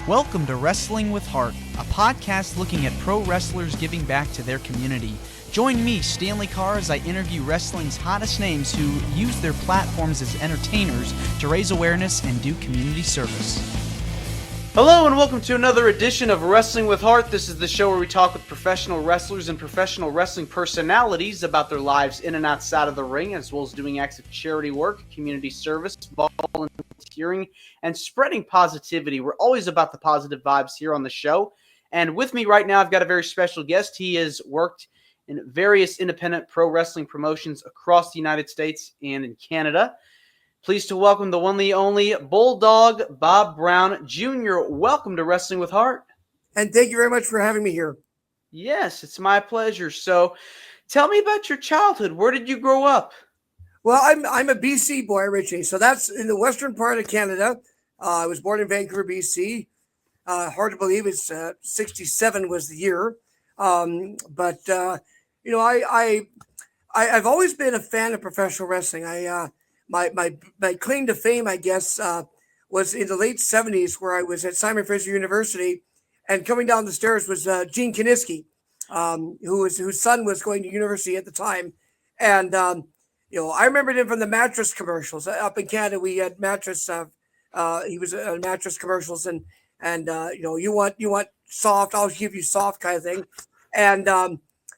Welcome to Wrestling with Heart, a podcast looking at pro wrestlers giving back to their community. Join me, Stanley Carr, as I interview wrestling's hottest names who use their platforms as entertainers to raise awareness and do community service. Hello and welcome to another edition of Wrestling with Heart. This is the show where we talk with professional wrestlers and professional wrestling personalities about their lives in and outside of the ring, as well as doing acts of charity work, community service, volunteering, and spreading positivity. We're always about the positive vibes here on the show. And with me right now, I've got a very special guest. He has worked in various independent pro wrestling promotions across the United States and in Canada. Pleased to welcome the one, the only Bulldog Bob Brown Jr. Welcome to Wrestling with Heart. And thank you very much for having me here. Yes, it's my pleasure. So tell me about your childhood. Where did you grow up? Well, I'm a BC boy originally, so that's in the western part of Canada. I was born in Vancouver, BC. Hard to believe it's 67 was the year. I've always been a fan of professional wrestling. My claim to fame, I guess, was in the late 70s, where I was at Simon Fraser University, and coming down the stairs was Gene Kiniski, whose son was going to university at the time. And I remembered him from the mattress commercials. Up in Canada, we had mattress. He was on mattress commercials, and you want soft, I'll give you soft kind of thing. And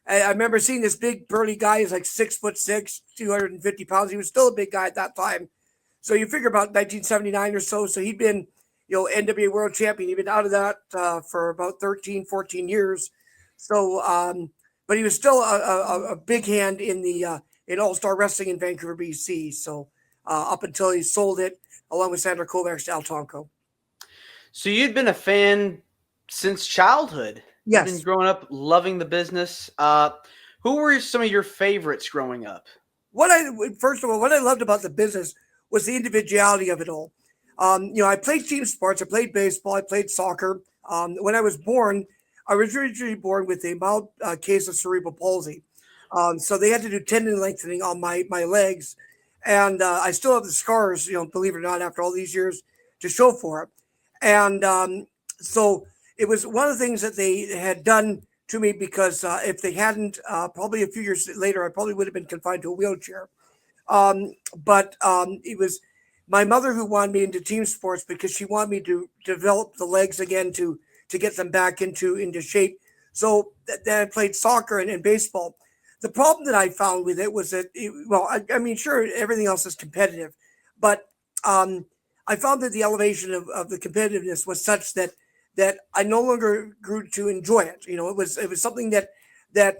I remember seeing this big burly guy. He's like 6'6", 250 pounds. He was still a big guy at that time. So you figure about 1979 or so. So he'd been, NWA world champion. He'd been out of that for about 13, 14 years. So, but he was still a big hand in All-Star Wrestling in Vancouver, BC. So up until he sold it along with Sandra Kovacs to Al Tonko. So you'd been a fan since childhood. Yes. You've been growing up loving the business. Who were some of your favorites growing up? First of all, what I loved about the business was the individuality of it all. I played team sports. I played baseball. I played soccer. When I was born, I was originally born with a mild case of cerebral palsy. So they had to do tendon lengthening on my legs. And I still have the scars, believe it or not, after all these years to show for it. And so it was one of the things that they had done to me, because if they hadn't, probably a few years later, I probably would have been confined to a wheelchair. But it was my mother who wanted me into team sports, because she wanted me to develop the legs again to get them back into shape. So then I played soccer and baseball. The problem that I found with it was that, sure, everything else is competitive, but I found that the elevation of the competitiveness was such that I no longer grew to enjoy it. It was something that they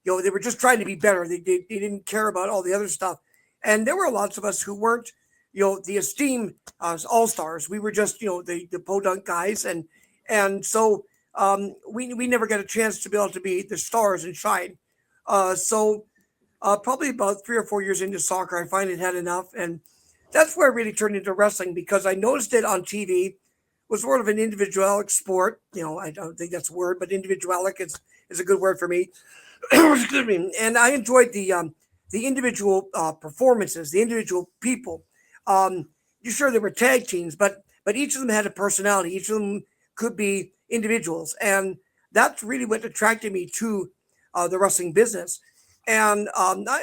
were just trying to be better. They didn't care about all the other stuff. And there were lots of us who weren't, the esteemed all-stars. We were just, the podunk guys. And so we never got a chance to be able to be the stars and shine. So probably about 3 or 4 years into soccer, I finally had enough. And that's where I really turned into wrestling, because I noticed it on TV. Was sort of an individualic sport. I don't think that's a word, but individualic is a good word for me. Excuse me. And I enjoyed the individual performances, the individual people. Sure, there were tag teams, but each of them had a personality. Each of them could be individuals. And that's really what attracted me to the wrestling business. And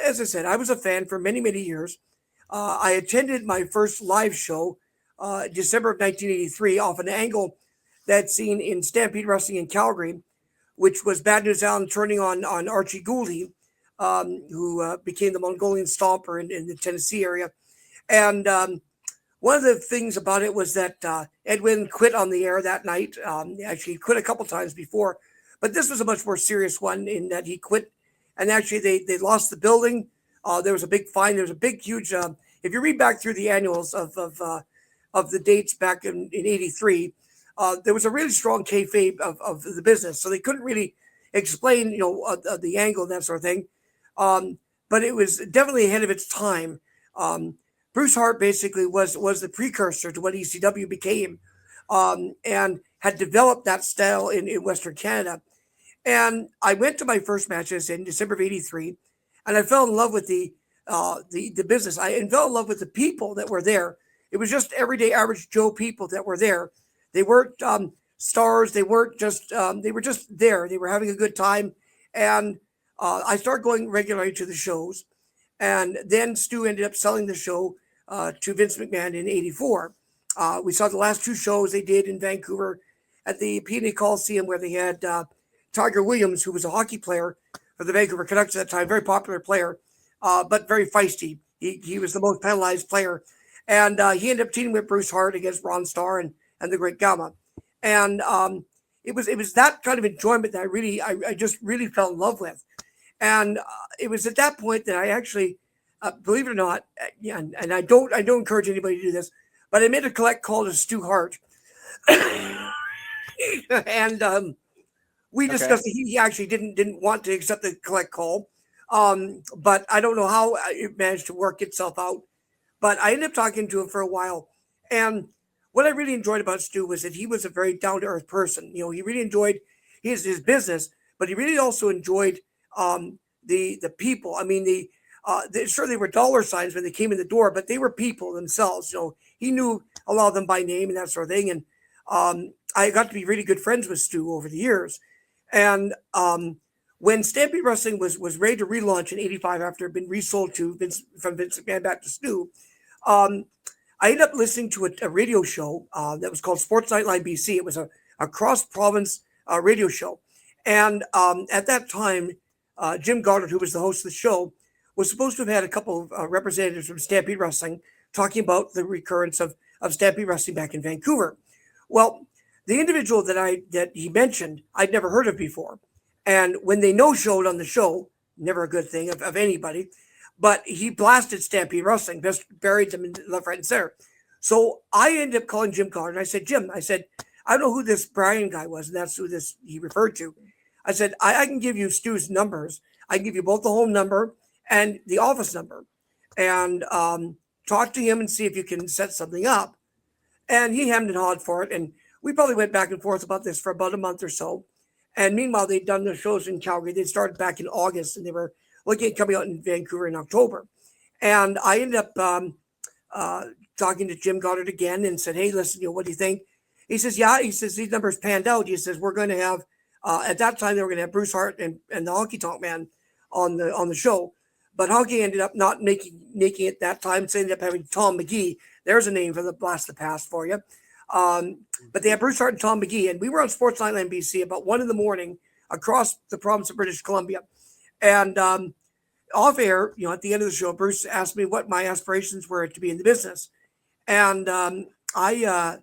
as I said, I was a fan for many, many years. I attended my first live show December of 1983 off an angle that's seen in Stampede Wrestling in Calgary, which was Bad News Allen turning on Archie Gouldy, who became the Mongolian Stomper in the Tennessee area. And one of the things about it was that Edwin quit on the air that night. Actually, he quit a couple times before, but this was a much more serious one in that he quit. And actually, they lost the building. There was a big fine. There was a big, huge. If you read back through the annuals of the dates back in 83, there was a really strong kayfabe of the business. So they couldn't really explain, the angle and that sort of thing. But it was definitely ahead of its time. Bruce Hart basically was the precursor to what ECW became, and had developed that style in Western Canada. And I went to my first matches in December of 83, and I fell in love with the business. I fell in love with the people that were there. It was just everyday average Joe people that were there They weren't stars. They weren't just. They were just there. They were having a good time, and I started going regularly to the shows, and then Stu ended up selling the show to Vince McMahon in '84. We saw the last two shows they did in Vancouver at the Peony Coliseum, where they had Tiger Williams, who was a hockey player for the Vancouver Canucks at that time, very popular player, but very feisty. He was the most penalized player, and he ended up teaming with Bruce Hart against Ron Starr and the Great Gamma, and it was that kind of enjoyment that I just really fell in love with, and it was at that point that I actually, believe it or not, yeah, and I don't encourage anybody to do this, but I made a collect call to Stu Hart, and we Okay. discussed that he actually didn't want to accept the collect call, but I don't know how it managed to work itself out. But I ended up talking to him for a while, and what I really enjoyed about Stu was that he was a very down to earth person. He really enjoyed his business, but he really also enjoyed the people. I mean, sure they were dollar signs when they came in the door, but they were people themselves. He knew a lot of them by name and that sort of thing, and I got to be really good friends with Stu over the years. And when Stampede Wrestling was ready to relaunch in '85 after it had been resold to Vince McMahon back to Stu, um, I ended up listening to a radio show that was called Sports Nightline BC. It was a cross province radio show. And at that time, Jim Goddard, who was the host of the show, was supposed to have had a couple of representatives from Stampede Wrestling talking about the recurrence of Stampede Wrestling back in Vancouver. Well, the individual that he mentioned, I'd never heard of before. And when they no showed on the show, never a good thing of anybody, but he blasted Stampede Wrestling, just buried them in left, right, and center. So I ended up calling Jim Carter, and I said, Jim, I don't know who this Brian guy was, and that's who this he referred to. I said, I can give you Stu's numbers. I can give you both the home number and the office number, and talk to him and see if you can set something up. And he hemmed and hawed for it, and we probably went back and forth about this for about a month or so. And meanwhile, they'd done the shows in Calgary. They'd started back in August, and they were looking at coming out in Vancouver in October. And I ended up uh, talking to Jim Goddard again and said, "Hey, listen, what do you think?" He says, "Yeah." He says, "These numbers panned out." He says, "We're going to have at that time they were going to have Bruce Hart and the Honky Tonk Man on the show, but Honky ended up not making it that time. So they ended up having Tom McGee. There's a name for the blast of the past for you." But they had Bruce Hart and Tom McGee, and we were on Sports Nightline BC about 1 a.m. across the province of British Columbia. And off air, at the end of the show, Bruce asked me what my aspirations were to be in the business. And I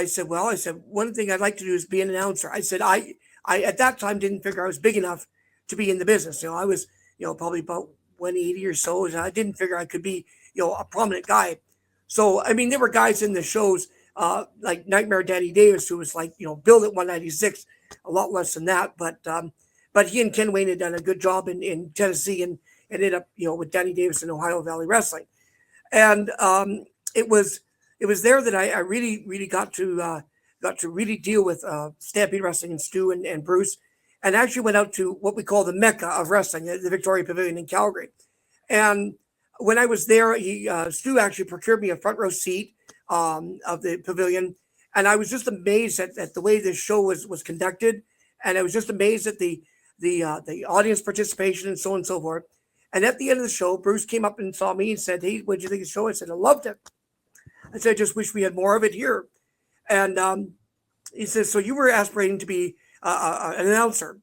said, well, one thing I'd like to do is be an announcer. I said, I at that time didn't figure I was big enough to be in the business. I was, probably about 180 or so. And I didn't figure I could be, a prominent guy. So, I mean, there were guys in the shows like Nightmare Danny Davis, who was like, billed at 196, a lot less than that. But he and Ken Wayne had done a good job in Tennessee and ended up, with Danny Davis in Ohio Valley Wrestling. And it was there that I really, really got to really deal with Stampede Wrestling and Stu and Bruce, and actually went out to what we call the Mecca of wrestling, the Victoria Pavilion in Calgary. And when I was there, Stu actually procured me a front row seat of the pavilion, and I was just amazed at the way this show was conducted, and I was just amazed at the audience participation and so on and so forth. And at the end of the show, Bruce came up and saw me and said, "Hey, what did you think of the show?" I said, "I loved it." I said, "I just wish we had more of it here." And he says, "So you were aspirating to be an announcer?"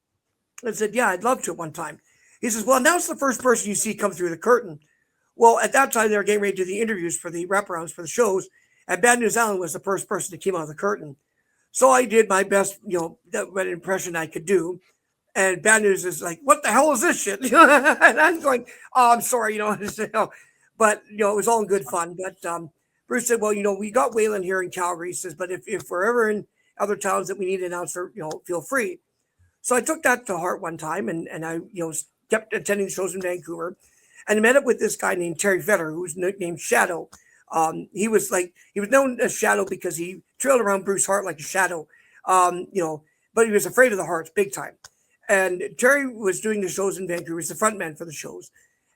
I said, "Yeah, I'd love to at one time." He says, "Well, announce the first person you see come through the curtain." Well, at that time, they were getting ready to do the interviews for the wraparounds for the shows, and Bad News Island was the first person that came out of the curtain. So I did my best, what impression I could do. And Bad News is like, "What the hell is this shit?" And I'm going, "Oh, I'm sorry, but it was all in good fun. But Bruce said, "Well, we got Waylon here in Calgary." He says, "But if we're ever in other towns that we need an announcer, feel free." So I took that to heart one time, and I, kept attending shows in Vancouver, and I met up with this guy named Terry Vetter, who was nicknamed Shadow. He was known as Shadow because he trailed around Bruce Hart like a shadow, but he was afraid of the Harts big time. And Terry was doing the shows in Vancouver. He's the front man for the shows.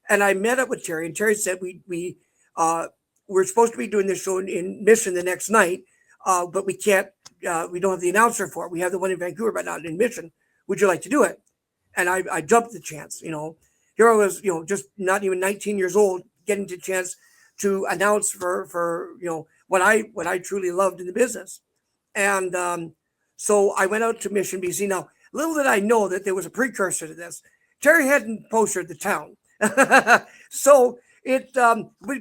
And I met up with Terry, and Terry said we're supposed to be doing this show in Mission the next night, but we can't we don't have the announcer for it. We have the one in Vancouver, but not in Mission. Would you like to do it? And I jumped the chance. Here I was, just not even 19 years old, getting the chance to announce for what I truly loved in the business. And so I went out to Mission, BC. Now, little did I know that there was a precursor to this. Terry hadn't postered the town. So it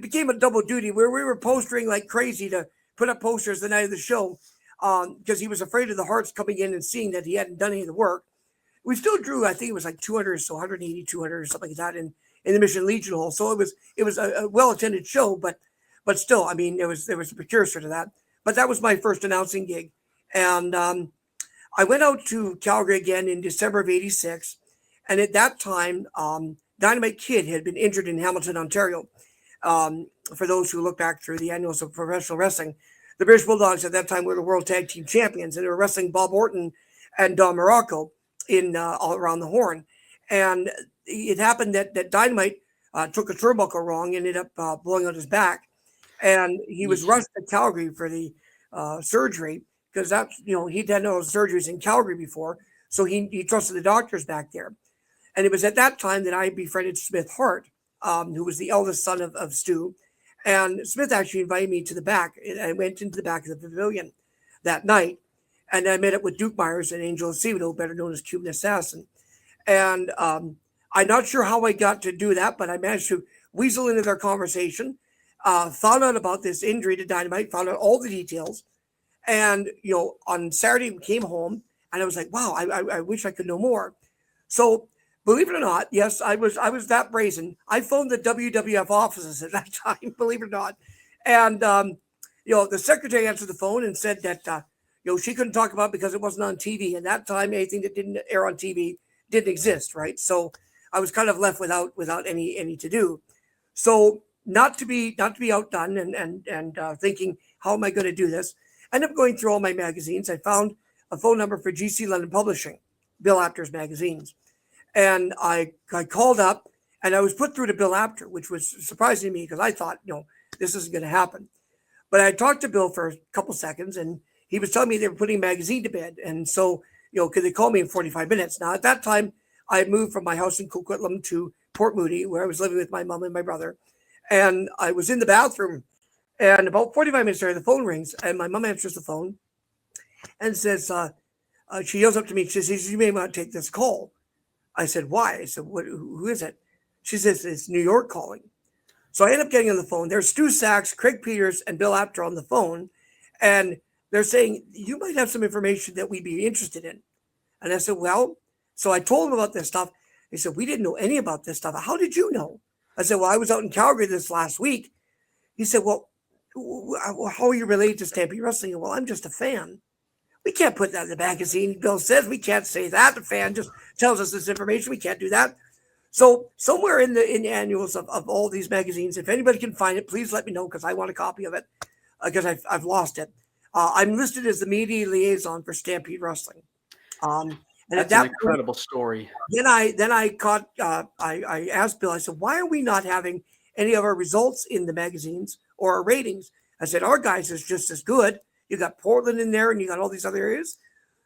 became a double duty where we were postering like crazy to put up posters the night of the show because he was afraid of the Hearts coming in and seeing that he hadn't done any of the work. We still drew, I think it was like 200 or so, 180, 200 or something like that in the Mission Legion Hall. So it was a well-attended show, but still, I mean, there was a precursor to that. But that was my first announcing gig. And I went out to Calgary again in December of 86. And at that time, Dynamite Kid had been injured in Hamilton, Ontario. For those who look back through the annals of professional wrestling, the British Bulldogs at that time were the World Tag Team Champions, and they were wrestling Bob Orton and Don Morocco in all around the Horn. And it happened that Dynamite took a turnbuckle wrong, ended up blowing out his back, and he was rushed to Calgary for the surgery because that's he'd had no surgeries in Calgary before, so he trusted the doctors back there. And it was at that time that I befriended Smith Hart, who was the eldest son of Stu. And Smith actually invited me to the back. I went into the back of the pavilion that night, and I met up with Duke Myers and Angel Acevedo, better known as Cuban Assassin. And I'm not sure how I got to do that, but I managed to weasel into their conversation, found out about this injury to Dynamite, found out all the details. And, on Saturday, we came home, and I was like, wow, I wish I could know more. So, believe it or not, yes, I was that brazen. I phoned the WWF offices at that time, believe it or not. And, the secretary answered the phone and said that, she couldn't talk about it because it wasn't on TV. And that time, anything that didn't air on TV didn't exist, right? So I was kind of left without any to do. So not to be outdone and thinking, how am I going to do this? I ended up going through all my magazines. I found a phone number for GC London Publishing, Bill Apter's magazines. And I called up and I was put through to Bill Apter, which was surprising to me because I thought, this isn't going to happen. But I talked to Bill for a couple seconds and he was telling me they were putting a magazine to bed. And so, could they call me in 45 minutes? Now, at that time, I had moved from my house in Coquitlam to Port Moody, where I was living with my mom and my brother. And I was in the bathroom. And about 45 minutes later, the phone rings. And my mom answers the phone and says, she yells up to me. She says, you may want to take this call. I said, why? I said, who is it? She says, it's New York calling. So I end up getting on the phone. There's Stu Sachs, Craig Peters, and Bill Apter on the phone. And they're saying, you might have some information that we'd be interested in. And I said, well, so I told them about this stuff. They said, we didn't know any about this stuff. How did you know? I said, well, I was out in Calgary this last week. He said, well, how are you related to Stampede Wrestling? Well, I'm just a fan. We can't put that in the magazine. Bill says we can't say that. The fan just tells us this information. We can't do that. So somewhere in the annuals of all these magazines, if anybody can find it, please let me know because I want a copy of it because I've lost it. I'm listed as the media liaison for Stampede Wrestling. And that's an incredible story. Then I caught. I asked Bill. I said, "Why are we not having any of our results in the magazines or our ratings?" I said, "Our guys is just as good. You got Portland in there, and you got all these other areas."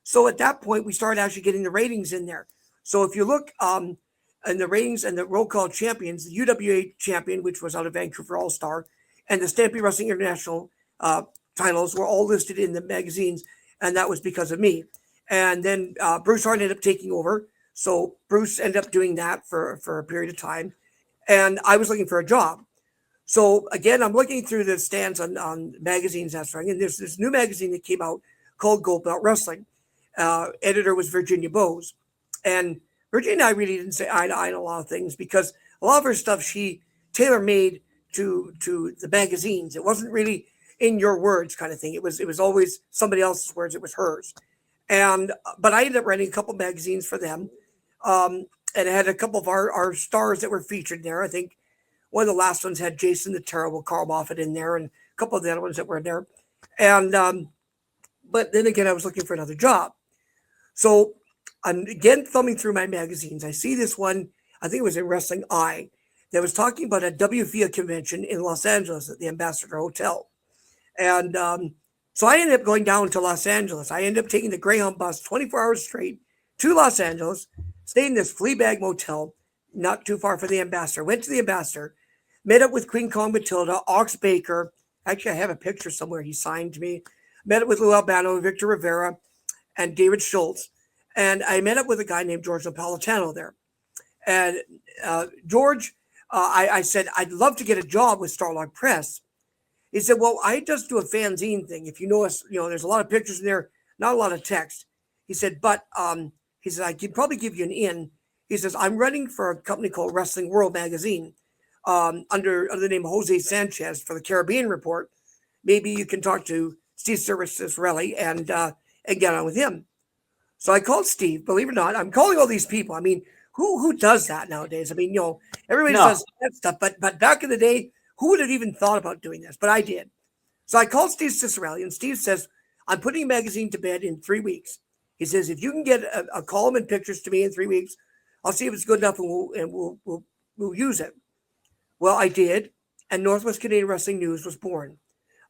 So at that point, we started actually getting the ratings in there. So if you look in the ratings and the roll call champions, the UWA champion, which was out of Vancouver All Star, and the Stampede Wrestling International titles were all listed in the magazines, and that was because of me. And then Bruce Hart ended up taking over. So Bruce ended up doing that for a period of time. And I was looking for a job. So again, I'm looking through the stands on magazines that's right. And there's this new magazine that came out called Gold Belt Wrestling. Editor was Virginia Bowes. And Virginia and I really didn't say eye to eye on a lot of things because a lot of her stuff she tailor-made to the magazines. It wasn't really in your words kind of thing. It was always somebody else's words. It was hers. But I ended up writing a couple magazines for them. And I had a couple of our stars that were featured there. I think one of the last ones had Jason the Terrible, Carl Moffat in there, and a couple of the other ones that were in there. And but then again, I was looking for another job. So I'm again thumbing through my magazines. I see this one, I think it was in Wrestling Eye, that was talking about a WFIA convention in Los Angeles at the Ambassador Hotel. And So I ended up going down to Los Angeles. I ended up taking the Greyhound bus 24 hours straight to Los Angeles, stayed in this Fleabag motel not too far from the Ambassador. Went to the Ambassador, met up with Queen Kong Matilda, Ox Baker. Actually, I have a picture somewhere he signed to me. Met up with Lou Albano, Victor Rivera, and David Schultz. And I met up with a guy named George Napolitano there. And George, I said, I'd love to get a job with Starlog Press. He said, well, I just do a fanzine thing. If you know us, there's a lot of pictures in there, not a lot of text. He said, but he said, I could probably give you an in. He says, I'm running for a company called Wrestling World Magazine under the name Jose Sanchez for the Caribbean Report. Maybe you can talk to Steve Cicerelli and get on with him. So I called Steve. Believe it or not, I'm calling all these people. I mean, who does that nowadays? I mean, everybody does that stuff. But back in the day, who would have even thought about doing this? But I did. So I called Steve Cicerelli, and Steve says, I'm putting a magazine to bed in 3 weeks. He says, if you can get a column and pictures to me in 3 weeks, I'll see if it's good enough, and we'll use it. Well, I did, and Northwest Canadian Wrestling News was born.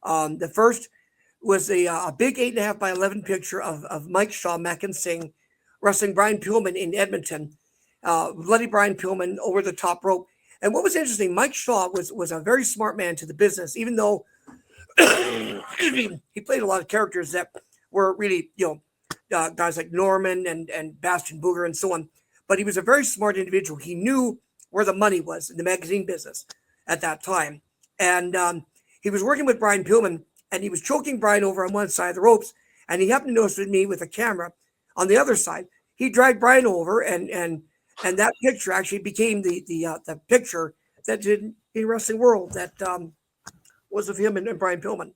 The first was a big 8.5 by 11 picture of Mike Shaw, Mac and Singh, wrestling Brian Pillman in Edmonton. Bloody Brian Pillman over the top rope. And what was interesting, Mike Shaw was a very smart man to the business, even though he played a lot of characters that were really, guys like Norman and Bastion Booger and so on. But he was a very smart individual. He knew where the money was in the magazine business at that time. And he was working with Brian Pillman, and he was choking Brian over on one side of the ropes. And he happened to notice with me with a camera on the other side. He dragged Brian over, and that picture actually became the picture that did in Wrestling World that was of him and Brian Pillman.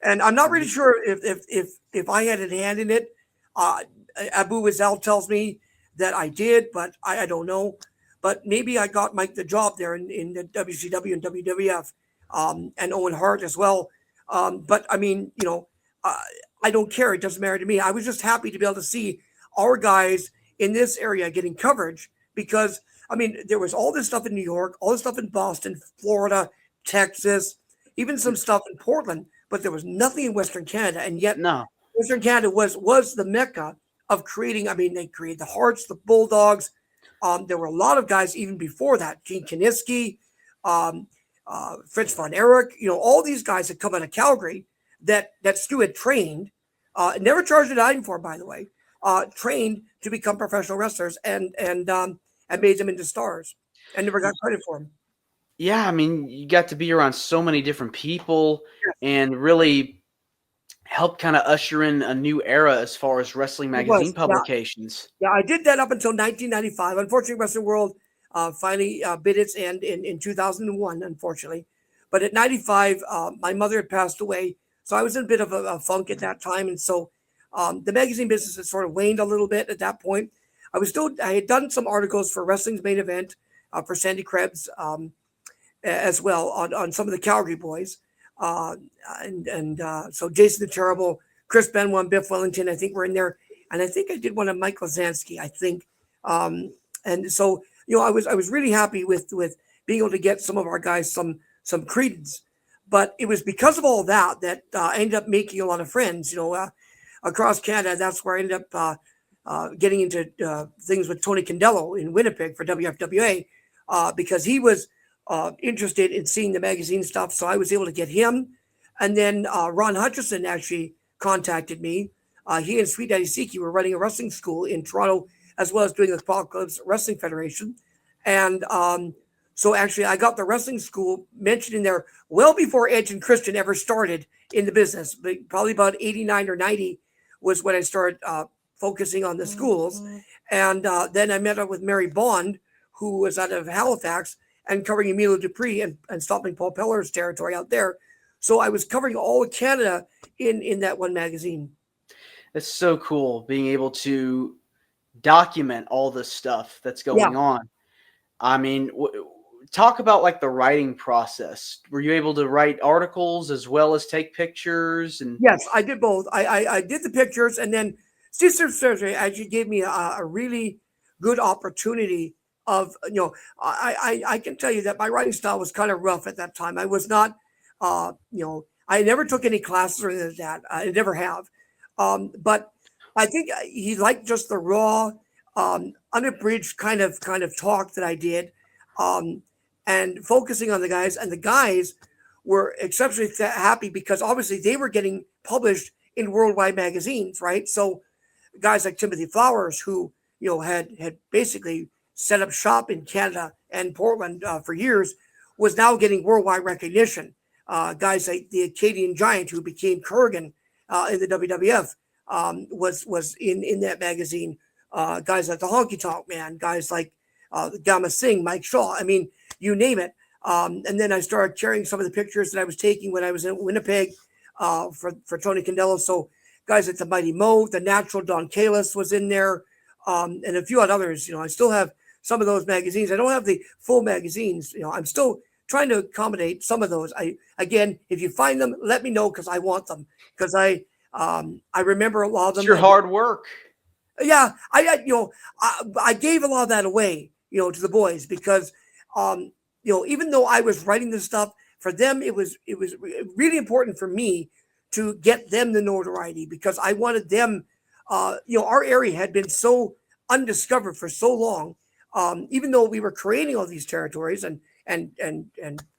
And I'm not really sure if I had a hand in it. Abu Wazal tells me that I did, but I don't know. But maybe I got Mike the job there in the WCW and WWF, and Owen Hart as well. But I mean, I don't care. It doesn't matter to me. I was just happy to be able to see our guys in this area getting coverage because, I mean, there was all this stuff in New York, all this stuff in Boston, Florida, Texas, even some stuff in Portland, but there was nothing in Western Canada. And yet Western Canada was the mecca of creating. I mean, they created the Hearts, the Bulldogs. There were a lot of guys even before that, Gene Kiniski, Fritz von Erich, all these guys had come out of Calgary that Stu had trained, never charged a dime for, by the way, trained to become professional wrestlers and made them into stars and never got credit for them. Yeah, I mean, you got to be around so many different people and really help kind of usher in a new era as far as wrestling magazine publications. Yeah, I did that up until 1995. Unfortunately, Wrestling World finally bid its end in 2001, unfortunately. But at 95, my mother had passed away. So I was in a bit of a funk at that time. And so the magazine business had sort of waned a little bit at that point. I had done some articles for Wrestling's Main Event for Sandy Krebs as well on some of the Calgary boys. So Jason the Terrible, Chris Benoit, and Biff Wellington, I think were in there. And I think I did one of Mike Lazansky, I think. And so, I was really happy with being able to get some of our guys some credence. But it was because of all that I ended up making a lot of friends, across Canada. That's where I ended up getting into things with Tony Condello in Winnipeg for WFWA because he was interested in seeing the magazine stuff. So I was able to get him. And then Ron Hutchison actually contacted me. He and Sweet Daddy Siki were running a wrestling school in Toronto, as well as doing the Apocalypse Wrestling Federation. And so actually I got the wrestling school mentioned in there well before Edge and Christian ever started in the business. But probably about 89 or 90 was when I started focusing on the schools. And then I met up with Mary Bond, who was out of Halifax and covering Emilio Dupree and stopping Paul Peller's territory out there. So I was covering all of Canada in that one magazine. It's so cool being able to document all this stuff that's going on. I mean, talk about like the writing process. Were you able to write articles as well as take pictures? And yes, I did both. I did the pictures, and then Steve Surgery actually gave me a really good opportunity of, I can tell you that my writing style was kind of rough at that time. I was not, I never took any classes or anything like that. I never have. But I think he liked just the raw, unabridged kind of talk that I did, um, and focusing on the guys. And the guys were exceptionally happy because obviously they were getting published in worldwide magazines, right? So guys like Timothy Flowers, who had basically set up shop in Canada and Portland for years, was now getting worldwide recognition. Guys like the Acadian Giant, who became Kurgan in the WWF, was in that magazine. Guys like the Honky Tonk Man, guys like Gamma Singh, Mike Shaw. I mean, you name it. And then I started carrying some of the pictures that I was taking when I was in Winnipeg for Tony Condello. So guys like the Mighty Mo, the Natural Don Kalis was in there, and a few others. I still have some of those magazines. I don't have the full magazines. I'm still trying to accommodate some of those. Again, if you find them, let me know because I want them. Because I remember a lot of them. It's your hard work. Yeah, I gave a lot of that away, to the boys because, even though I was writing this stuff for them, it was really important for me to get them the notoriety because I wanted them. Our area had been so undiscovered for so long, even though we were creating all these territories and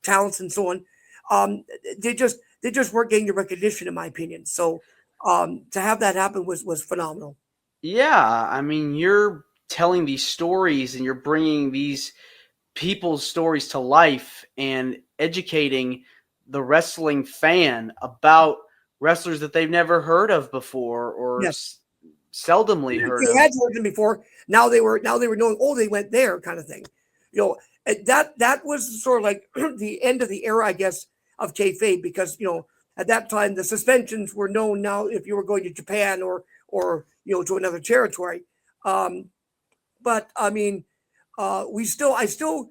talents and so on. They just weren't getting the recognition, in my opinion. So to have that happen was phenomenal. Yeah, I mean, you're telling these stories and you're bringing these people's stories to life and educating the wrestling fan about wrestlers that they've never heard of before or Yes. seldomly heard They of. had heard them before. Now they were knowing. Oh, they went there, kind of thing. That was sort of like the end of the era, I guess, of kayfabe because at that time the suspensions were known. Now, if you were going to Japan or to another territory, but I mean, I still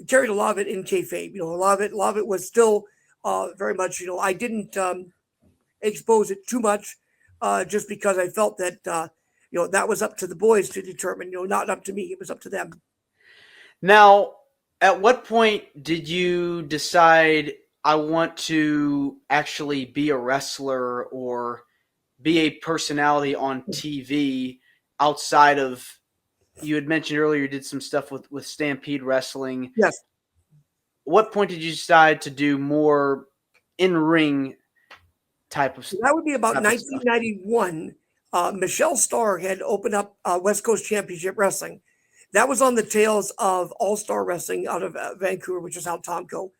carried a lot of it in kayfabe. A lot of it was still very much. I didn't expose it too much, just because I felt that that was up to the boys to determine. Not up to me. It was up to them. Now, at what point did you decide I want to actually be a wrestler or be a personality on TV outside of, you had mentioned earlier you did some stuff with Stampede Wrestling. Yes. What point did you decide to do more in-ring type of stuff? That would be about 1991. Michelle Starr had opened up West Coast Championship Wrestling. That was on the tails of All Star Wrestling out of Vancouver, which is out Tomco.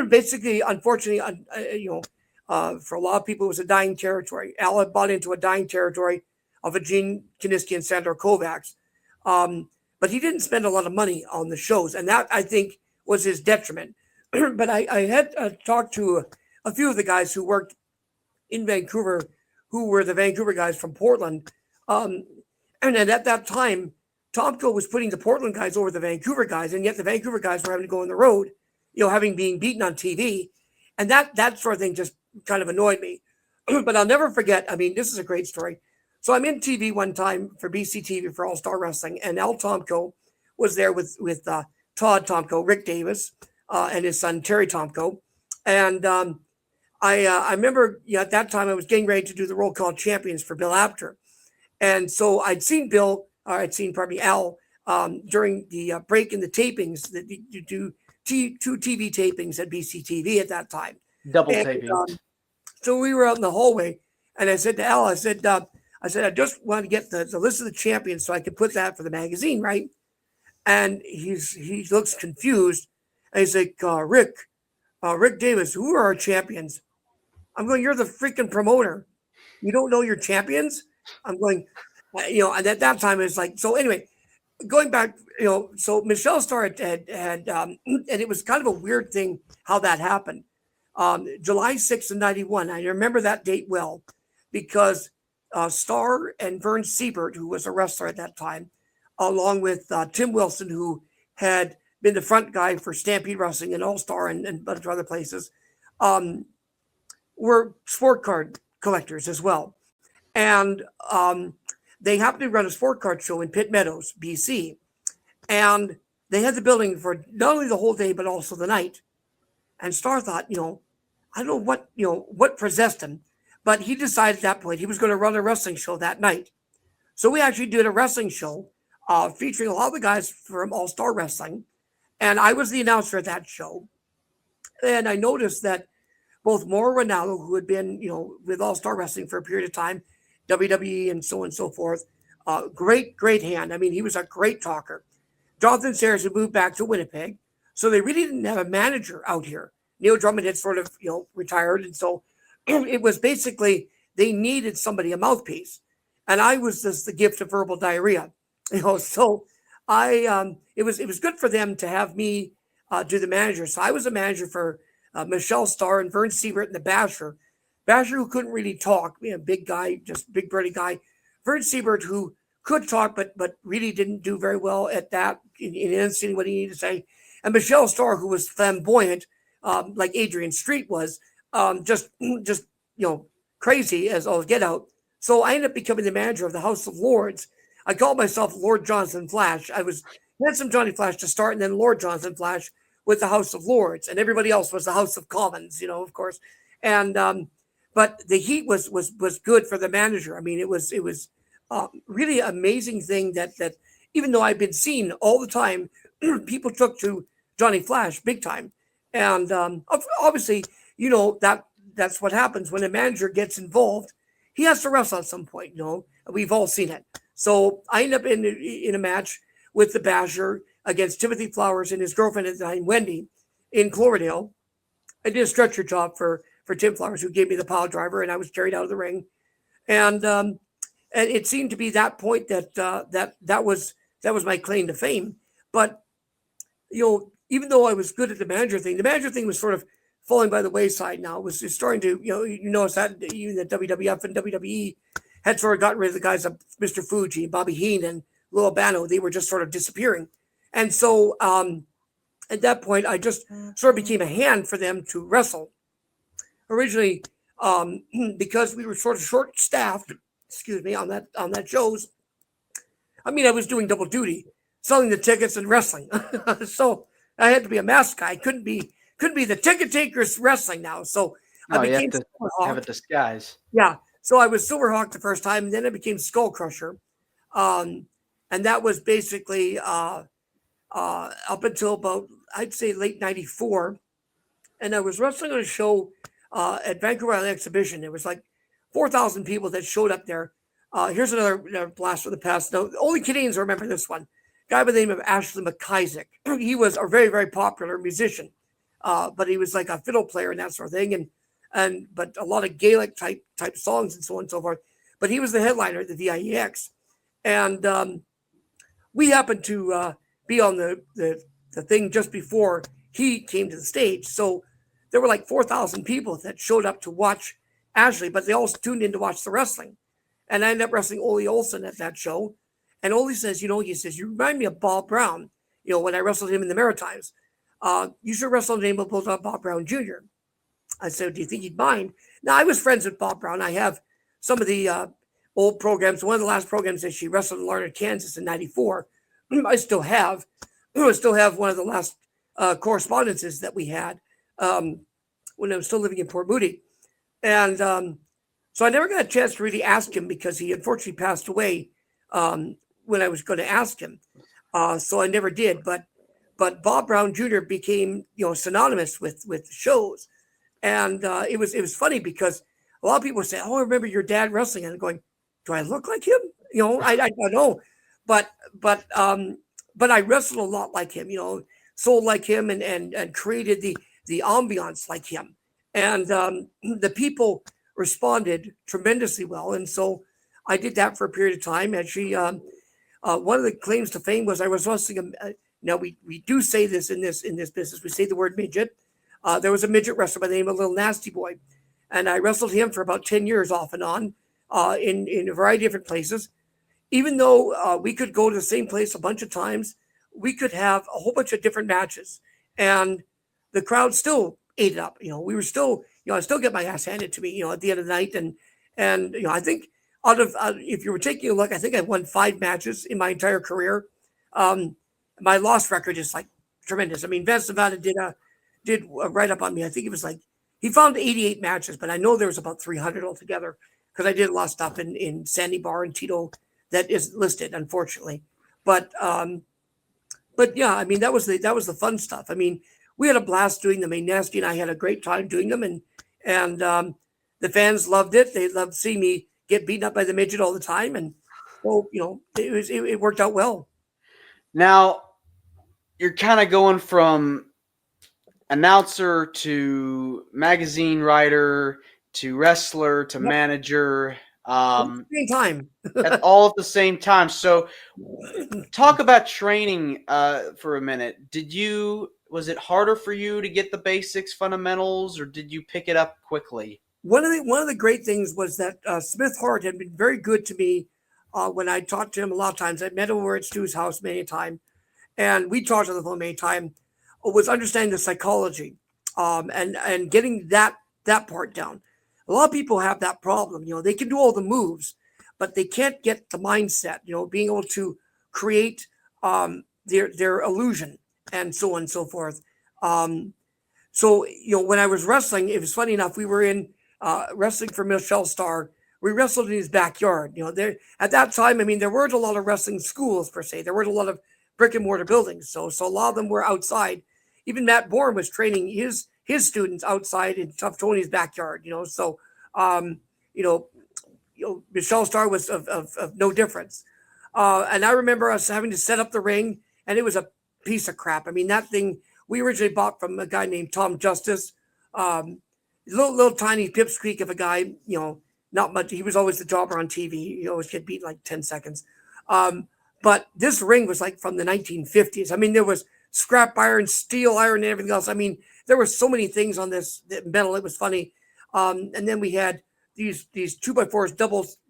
Basically, unfortunately, for a lot of people, it was a dying territory. Al had bought into a dying territory of a Gene Kiniski and Sandor Kovacs. But he didn't spend a lot of money on the shows, and that, I think, was his detriment. But I had talked to a few of the guys who worked in Vancouver, who were the Vancouver guys from Portland. And then at that time, Tomko was putting the Portland guys over the Vancouver guys, and yet the Vancouver guys were having to go on the road, having been beaten on TV. And that sort of thing just kind of annoyed me. But I'll never forget, I mean, this is a great story. So I'm in TV one time for BC TV for All Star Wrestling, and Al Tomko was there with Todd Tomko, Rick Davis, and his son Terry Tomko. And I remember at that time I was getting ready to do the Roll Call Champions for Bill Apter. And so I'd seen Al during the break in the tapings that you do two TV tapings at BC TV at that time. Double tapings. So we were out in the hallway, and I said to Al, I said, I just want to get the list of the champions so I could put that for the magazine, right? And he looks confused, and he's like, Rick Davis, who are our champions? I'm going, you're the freaking promoter. You don't know your champions? I'm going, and at that time it's like, so anyway, going back, so Michelle Starr had and it was kind of a weird thing how that happened. July 6th of 91. I remember that date well because Starr and Vern Siebert, who was a wrestler at that time, along with Tim Wilson, who had been the front guy for Stampede Wrestling and All Star and a bunch of other places, were sport card collectors as well. And they happened to run a sport card show in Pitt Meadows, BC. And they had the building for not only the whole day, but also the night. And Starr thought, I don't know what possessed him, but he decided at that point he was going to run a wrestling show that night. So we actually did a wrestling show featuring a lot of the guys from All Star Wrestling, and I was the announcer at that show. And I noticed that both Mauro Ronaldo, who had been with All Star Wrestling for a period of time, WWE and so on and so forth, great hand. I mean, he was a great talker. Jonathan Sayers had moved back to Winnipeg, so they really didn't have a manager out here. Neil Drummond had sort of retired, and so it was basically they needed somebody, a mouthpiece, and I was just the gift of verbal diarrhea. So it was good for them to have me do the manager. So I was a manager for Michelle Starr and Vern Siebert and the Basher. Basher, who couldn't really talk, big guy, just big burly guy. Vern Siebert, who could talk, but really didn't do very well at that in enunciating what he needed to say. And Michelle Starr, who was flamboyant, like Adrian Street was, just crazy as all get out. So I ended up becoming the manager of the House of Lords. I called myself Lord Jonathan Flash. I was Handsome Johnny Flash to start, and then Lord Jonathan Flash with the House of Lords, and everybody else was the House of Commons, of course. And but the heat was good for the manager. I mean, it was really amazing thing that even though I've been seen all the time, people took to Johnny Flash big time, and obviously, that's what happens when a manager gets involved. He has to wrestle at some point. We've all seen it. So I end up in a match with the Basher against Timothy Flowers and his girlfriend at the time, Wendy, in Cloverdale. I did a stretcher job for Tim Flowers, who gave me the pile driver, and I was carried out of the ring. And it seemed to be that point that was my claim to fame. But even though I was good at the manager thing was sort of falling by the wayside. Now it was starting to you notice that even the WWF and WWE had sort of gotten rid of the guys like Mr. Fuji, Bobby Heenan, and Lou Albano. They were just sort of disappearing. And so at that point, I just sort of became a hand for them to wrestle. Originally, because we were sort of short-staffed, on that shows. I mean, I was doing double duty, selling the tickets and wrestling. So I had to be a mask guy. Couldn't be the ticket takers wrestling now. So I became have a disguise. Yeah. So I was Silverhawk the first time, and then I became Skull Crusher. And that was basically up until about, I'd say, late 94. And I was wrestling on a show at Vancouver Island Exhibition. There was like 4,000 people that showed up there. Here's another blast from the past. Now, only Canadians remember this one. Guy by the name of Ashley McIsaac. He was a very, very popular musician, but he was like a fiddle player and that sort of thing, but a lot of Gaelic type songs and so on and so forth. But he was the headliner at the VIEX, and we happened to be on the thing just before he came to the stage. So there were like 4,000 people that showed up to watch Ashley, but they all tuned in to watch the wrestling. And I ended up wrestling Ole Olsen at that show. And Ole says, you remind me of Bob Brown, when I wrestled him in the Maritimes. You should wrestle the name of Bulldog Bob Brown Jr. I said, do you think he'd mind? Now, I was friends with Bob Brown. I have some of the old programs. One of the last programs that she wrestled in Larned, Kansas in 94. I still have one of the last correspondences that we had when I was still living in Port Moody. And so I never got a chance to really ask him because he unfortunately passed away when I was going to ask him. So I never did. But Bob Brown Jr. became synonymous with shows. And it was funny because a lot of people say, "Oh, I remember your dad wrestling," and I'm going, "Do I look like him?" I don't know, but I wrestled a lot like him, sold like him, and created the ambiance like him, and the people responded tremendously well, and so I did that for a period of time. Actually, one of the claims to fame was I was wrestling. Now we do say this in this business. We say the word midget. There was a midget wrestler by the name of Little Nasty Boy, and I wrestled him for about 10 years off and on in a variety of different places. Even though we could go to the same place a bunch of times, we could have a whole bunch of different matches, and the crowd still ate it up. We were still, I still get my ass handed to me, at the end of the night, and I think out of if you were taking a look, I think I won 5 matches in my entire career. My loss record is like tremendous. I mean, Vince Nevada did a write up on me. I think it was like He found 88 matches, but I know there was about 300 altogether because I did a lot of stuff in Sandy Bar and Tito that is listed, unfortunately. But yeah, I mean that was the fun stuff. I mean, we had a blast doing them. I mean, Nasty and I had a great time doing them, and the fans loved it. They loved seeing me get beaten up by the midget all the time, and so it worked out well. Now you're kind of going from announcer to magazine writer to wrestler to Yep. manager. Same time. All at the same time. So, talk about training for a minute. Was it harder for you to get the basics, fundamentals, or did you pick it up quickly? One of the great things was that Smith Hart had been very good to me when I talked to him a lot of times. I met him over at Stu's house many a time, and we talked on the phone many times. Was understanding the psychology, and getting that part down. A lot of people have that problem. They can do all the moves, but they can't get the mindset. Being able to create their illusion and so on and so forth. So when I was wrestling, it was funny enough. We were in wrestling for Michelle Starr. We wrestled in his backyard. There at that time. I mean, there weren't a lot of wrestling schools per se. There weren't a lot of brick and mortar buildings. So a lot of them were outside. Even Matt Bourne was training his students outside in Tough Tony's backyard. So um, you know, Michelle Starr was of no difference. And I remember us having to set up the ring, and it was a piece of crap. I mean, that thing we originally bought from a guy named Tom Justice, little tiny pipsqueak of a guy. Not much. He was always the jobber on TV. He always get beat in like 10 seconds. But this ring was like from the 1950s. I mean, there was scrap iron, steel iron, and everything else. I mean, there were so many things on this metal. It was funny. And then we had these 2x4s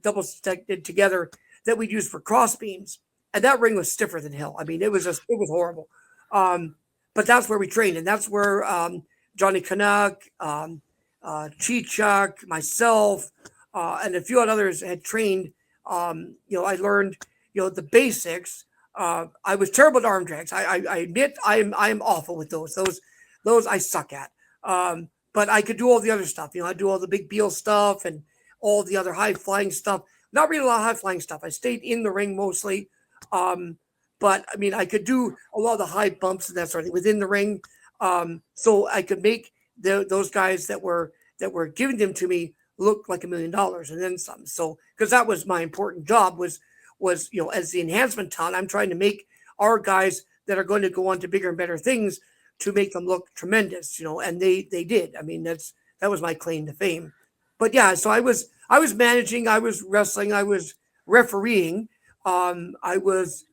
double stacked together that we'd use for cross beams. And that ring was stiffer than hell. I mean, it was horrible. But that's where we trained, and that's where Johnny Canuck, Chichuk, myself, and a few others had trained. I learned the basics. I was terrible at arm drags. I admit I am awful with those. Those I suck at. But I could do all the other stuff. I do all the big Beal stuff and all the other high flying stuff. Not really a lot of high flying stuff. I stayed in the ring mostly. But I mean, I could do a lot of the high bumps and that sort of thing within the ring. So I could make those guys that were giving them to me look like $1 million and then some. So because that was my important job was as the enhancement talent, I'm trying to make our guys that are going to go on to bigger and better things to make them look tremendous, and they did. I mean, that was my claim to fame. But yeah, so I was managing, I was wrestling, I was refereeing, I was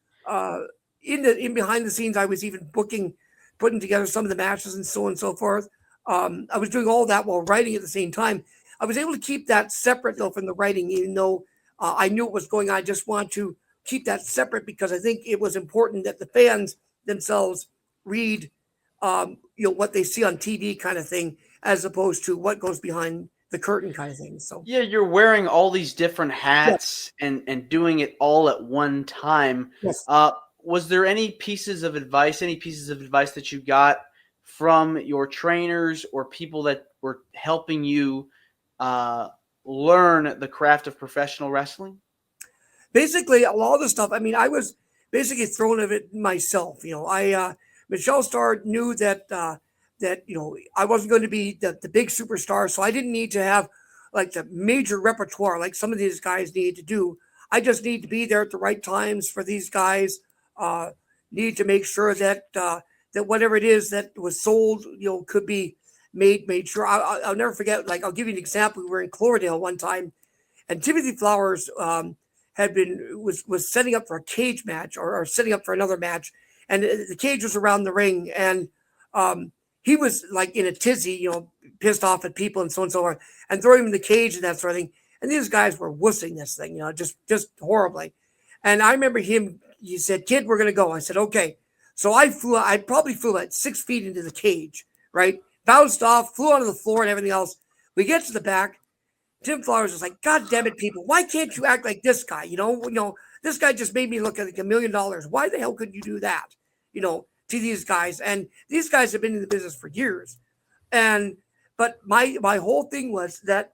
in behind the scenes. I was even putting together some of the matches and so on and so forth. I was doing all that while writing at the same time. I was able to keep that separate though from the writing, even though I knew what was going on. I just wanted to keep that separate because I think it was important that the fans themselves read what they see on TV kind of thing, as opposed to what goes behind the curtain kind of thing. So yeah, you're wearing all these different hats and doing it all at one time. yes. Was there any pieces of advice that you got from your trainers or people that were helping you learn the craft of professional wrestling? Basically, a lot of the stuff. I mean, I was basically thrown of it myself. Michelle Starr knew that I wasn't going to be the big superstar, so I didn't need to have like the major repertoire like some of these guys need to do. I just need to be there at the right times for these guys. Need to make sure that that whatever it is that was sold, could be made sure. I'll never forget. Like I'll give you an example. We were in Cloverdale one time, and Timothy Flowers was setting up for a cage match or setting up for another match, and the cage was around the ring, and he was like in a tizzy, pissed off at people and so on and so forth, and throwing him in the cage and that sort of thing. And these guys were wussing this thing, just horribly. And I remember he said, "Kid, we're going to go." I said, "Okay." So I probably flew about 6 feet into the cage, right? Bounced off, flew onto the floor and everything else. We get to the back. Tim Flowers was like, "God damn it, people. Why can't you act like this guy? This guy just made me look like $1 million. Why the hell couldn't you do that? To these guys." And these guys have been in the business for years. And But my whole thing was that,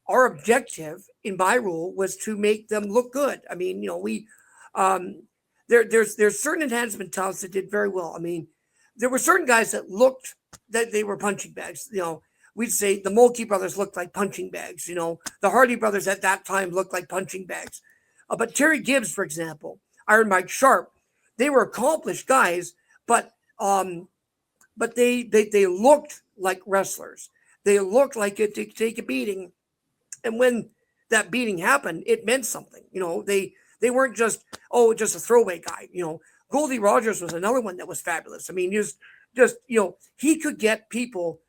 our objective in my rule was to make them look good. I mean, we um, there's certain enhancement talents that did very well. I mean, there were certain guys that looked that they were punching bags. We'd say the Mulkey brothers looked like punching bags. The Hardy brothers at that time looked like punching bags. But Terry Gibbs, for example, Iron Mike Sharp, they were accomplished guys, but they looked like wrestlers. They looked like it to take a beating, and when that beating happened, it meant something. They weren't just a throwaway guy. Goldie Rogers was another one that was fabulous. I mean, just he could get people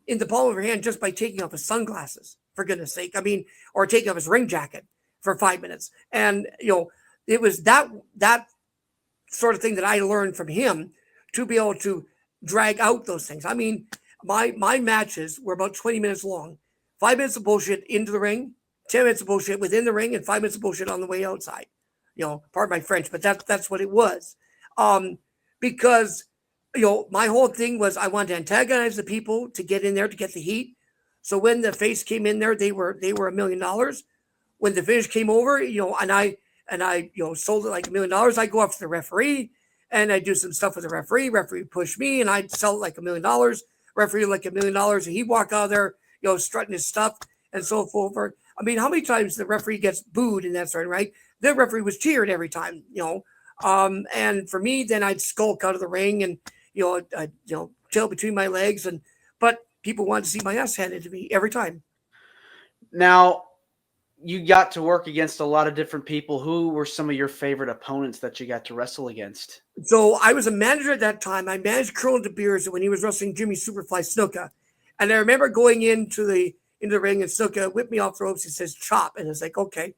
in the palm of her hand just by taking off his sunglasses, for goodness sake. I mean, or taking off his ring jacket for 5 minutes, and it was that sort of thing that I learned from him to be able to drag out those things. I mean, my matches were about 20 minutes long. 5 minutes of bullshit into the ring, 10 minutes of bullshit within the ring, and 5 minutes of bullshit on the way outside. Pardon my French, but that's what it was. Because my whole thing was I wanted to antagonize the people to get in there to get the heat. So when the face came in there, they were $1 million. When the finish came over, and I sold it like $1 million, I go up to the referee and I do some stuff with the referee. Referee pushed me and I'd sell it like $1 million. Referee like $1 million, and he walk out there, strutting his stuff and so forth. I mean, how many times the referee gets booed and that's right? The referee was cheered every time, and for me, then I'd skulk out of the ring and, I'd tail between my legs, but people wanted to see my ass handed to me every time. Now, you got to work against a lot of different people. Who were some of your favorite opponents that you got to wrestle against? So I was a manager at that time. I managed Colonel De Beers when he was wrestling Jimmy Superfly Snuka. And I remember going into the ring and Snuka whipped me off the ropes. He says, chop. And it's like, okay.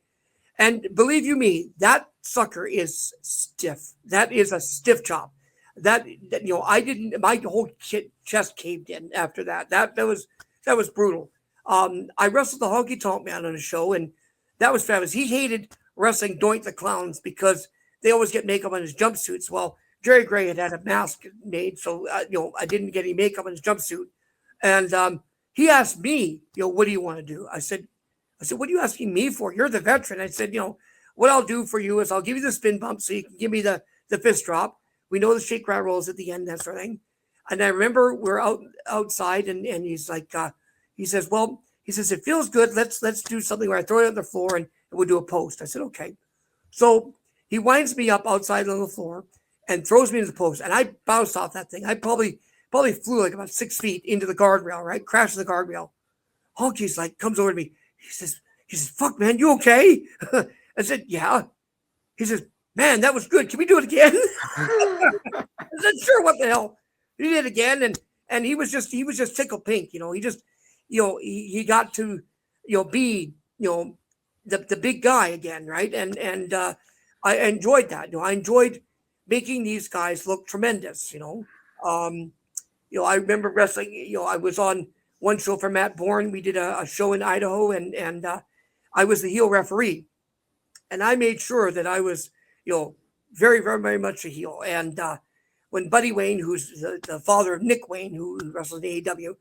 And believe you me, that sucker is stiff. That is a stiff chop. That I didn't, my whole chest caved in after that. That was brutal. I wrestled the Honky Tonk Man on a show, and that was fabulous. He hated wrestling Doink the Clowns because they always get makeup on his jumpsuits. Well, Jerry Gray had a mask made, so I didn't get any makeup on his jumpsuit. And he asked me, what do you want to do? I said, what are you asking me for? You're the veteran. I said, what I'll do for you is I'll give you the spin bump so you can give me the fist drop. We know the shake, grab, rolls at the end, that sort of thing. And I remember we're outside, and he's like, he says, it feels good. Let's do something where I throw it on the floor and we'll do a post. I said, okay. So he winds me up outside on the floor and throws me into the post, and I bounced off that thing. I probably flew like about 6 feet into the guardrail, right? Crashed the guardrail. Honky's like, comes over to me. He says, fuck, man, you okay? I said, yeah. He says, man, that was good. Can we do it again? I said, sure, what the hell? He did it again, and he was just tickled pink, he just, he got to, be, the big guy again, right? And I enjoyed that. I enjoyed making these guys look tremendous, I remember wrestling, I was on one show for Matt Bourne. We did a show in Idaho, and I was the heel referee. And I made sure that I was, very, very, very much a heel. And when Buddy Wayne, who's the father of Nick Wayne, who wrestled in AEW,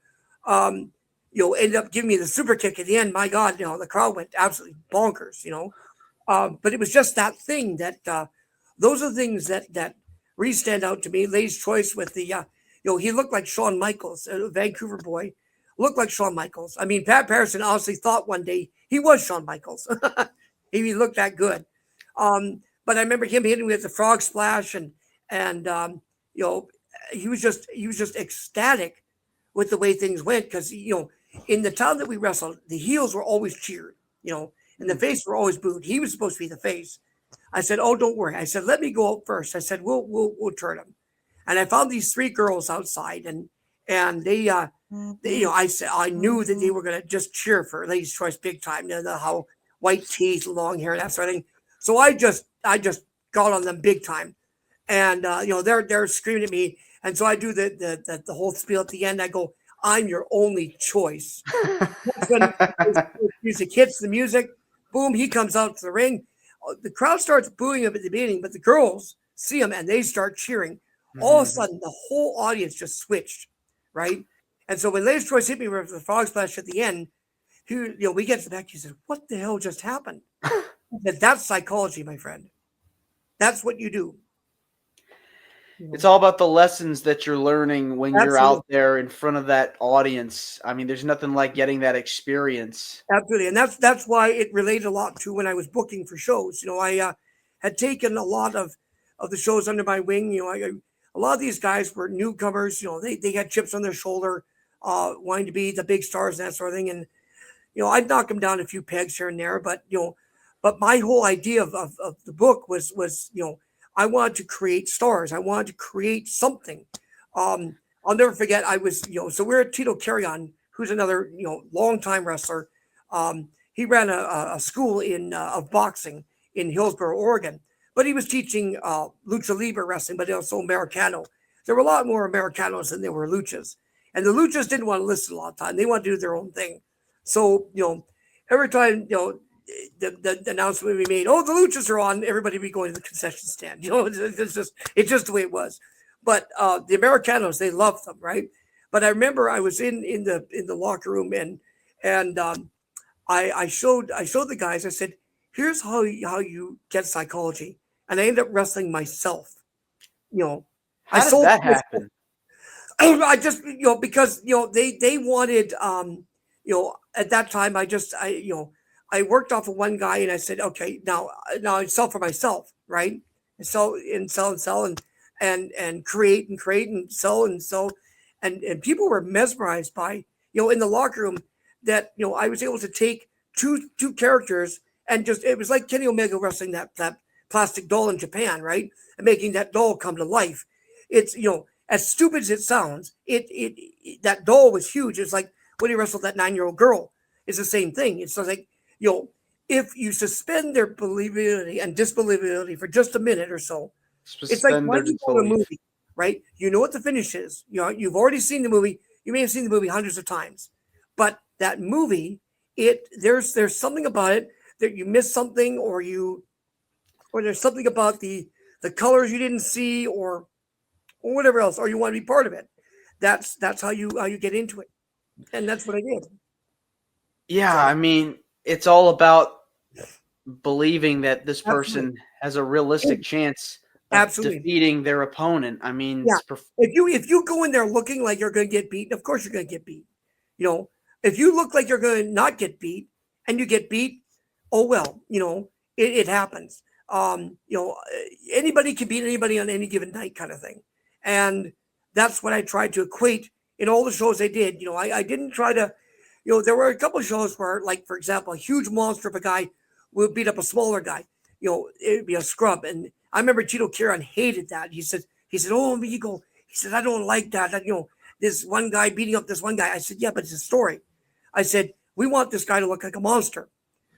ended up giving me the super kick at the end, my God, the crowd went absolutely bonkers, but it was just that thing that those are the things that really stand out to me. Lay's choice with the, he looked like Shawn Michaels, a Vancouver boy, looked like Shawn Michaels. I mean, Pat Patterson honestly thought one day he was Shawn Michaels. He looked that good. But I remember him hitting me with the frog splash, and he was just ecstatic with the way things went, because in the town that we wrestled, the heels were always cheered, and the face were always booed. He was supposed to be the face. I said, oh, don't worry. I said, let me go out first. I said, we'll turn him. And I found these 3 girls outside, and they I said, I knew that they were going to just cheer for Ladies' Choice big time. How white teeth, long hair, that sort of thing. So I just got on them big time, and they're screaming at me, and so I do the whole spiel at the end. I go, I'm your only choice. When music hits the music, boom, he comes out to the ring. The crowd starts booing him at the beginning, but the girls see him and they start cheering. All of a sudden, the whole audience just switched, right? And so when Lance Troyce hit me with the frog splash at the end, we get to the back. He said, "What the hell just happened?" I said, "That's psychology, my friend. That's what you do." It's all about the lessons that you're learning when you're Absolutely. out there in front of that audience. I mean, there's nothing like getting that experience. Absolutely, and that's why it related a lot to when I was booking for shows. I had taken a lot of the shows under my wing. A lot of these guys were newcomers. They had chips on their shoulder, wanting to be the big stars and that sort of thing. And I'd knock them down a few pegs here and there. But my whole idea of the book was I wanted to create stars. I wanted to create something. I'll never forget. I was so we're at Tito Carrion, who's another longtime wrestler. He ran a school of boxing in Hillsboro, Oregon, but he was teaching lucha libre wrestling, but also Americano. There were a lot more Americanos than there were luchas, and the luchas didn't want to listen a lot of time. They wanted to do their own thing. So every time the announcement we made, "Oh, the luchas are on," everybody would be going to the concession stand. It's just the way it was. But the Americanos, they loved them, right? But I remember I was in the locker room, and I showed the guys. I said, "Here's how you get psychology," and I ended up wrestling myself. I How did sold that myself. happen? I just because they wanted at that time I worked off of one guy, and I said, okay, now I sell for myself, right? And sell and create and sell and people were mesmerized by in the locker room that I was able to take two characters and just it was like Kenny Omega wrestling that plastic doll in Japan, right? And making that doll come to life. It's as stupid as it sounds, that doll was huge. It's like when he wrestled that 9-year-old girl. It's the same thing. It's like if you suspend their believability and disbelievability for just a minute or so, it's like Suspend why their do you go to a disbelief. movie, right? You know what the finish is. You've already seen the movie. You may have seen the movie hundreds of times, but that movie, there's something about it that you miss something, or there's something about the colors you didn't see, or whatever else, or you want to be part of it. That's how you get into it, and that's what I did. Yeah, So I mean, it's all about believing that this absolutely, person has a realistic chance of absolutely, defeating their opponent. I mean, yeah. If you go in there looking like you're going to get beat, of course you're going to get beat. You know, if you look like you're going to not get beat and you get beat, oh well. It happens. Anybody can beat anybody on any given night, kind of thing, and that's what I tried to equate in all the shows I did. I didn't try to. There were a couple of shows where, like, for example, a huge monster of a guy would beat up a smaller guy. It'd be a scrub. And I remember Tito Kieran hated that. He said, "Oh, amigo," he said, "I don't like that. This one guy beating up this one guy." I said, "Yeah, but it's a story." I said, "We want this guy to look like a monster.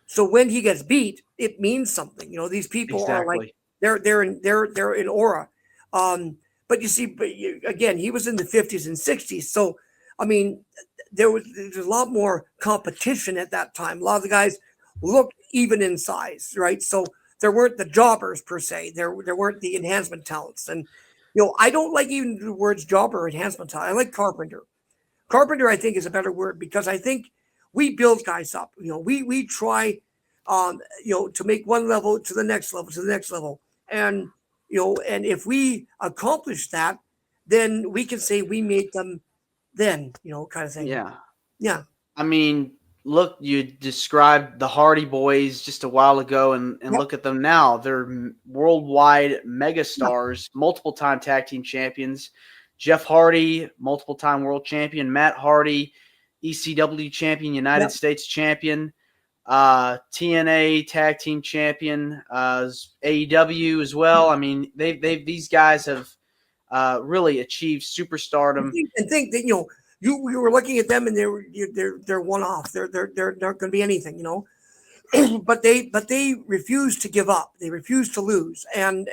So when he gets beat, it means something. These people are like exactly. they're in aura." But you see, again, he was in the 50s and 60s. So I mean, there's a lot more competition at that time. A lot of the guys looked even in size, right? So there weren't the jobbers per se. There weren't the enhancement talents. And I don't like even the words jobber or enhancement talent. I like carpenter. Carpenter, I think, is a better word because I think we build guys up. We try, to make one level to the next level to the next level, and and if we accomplish that, then we can say we made them. Then kind of thing. Yeah. Yeah, I mean, look, you described the Hardy Boys just a while ago, and yep, look at them now. They're worldwide yeah, megastars, multiple time tag team champions. Jeff Hardy, multiple time world champion. Matt Hardy, ECW champion, United yep. States champion. TNA tag team champion, AEW as well. I mean, these guys have really achieved superstardom. And think that you were looking at them and they're one off. They're not going to be anything. But they refuse to give up. They refuse to lose. And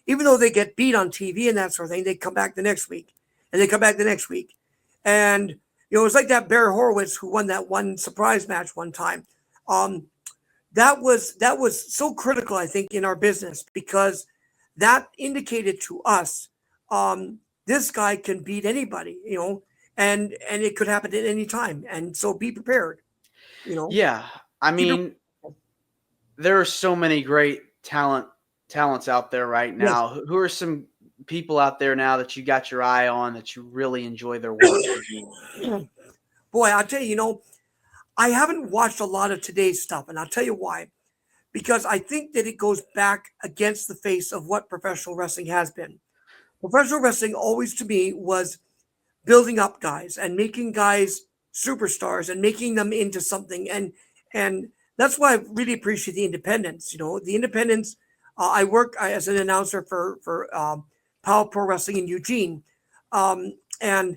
even though they get beat on TV and that sort of thing, they come back the next week, and they come back the next week. And it was like that Bear Horowitz who won that one surprise match one time. Um, that was so critical, I think, in our business because that indicated to us, this guy can beat anybody. and it could happen at any time. And so be prepared. You know, Yeah, I keep your mean, there are so many great talents out there right yes. now. Who are some people out there now that you got your eye on that you really enjoy their work? Boy, I'll tell you, I haven't watched a lot of today's stuff, and I'll tell you why. Because I think that it goes back against the face of what professional wrestling has been. Professional wrestling always to me was building up guys and making guys superstars and making them into something. And that's why I really appreciate the independence. The independence. I work as an announcer for Power Pro Wrestling in Eugene, and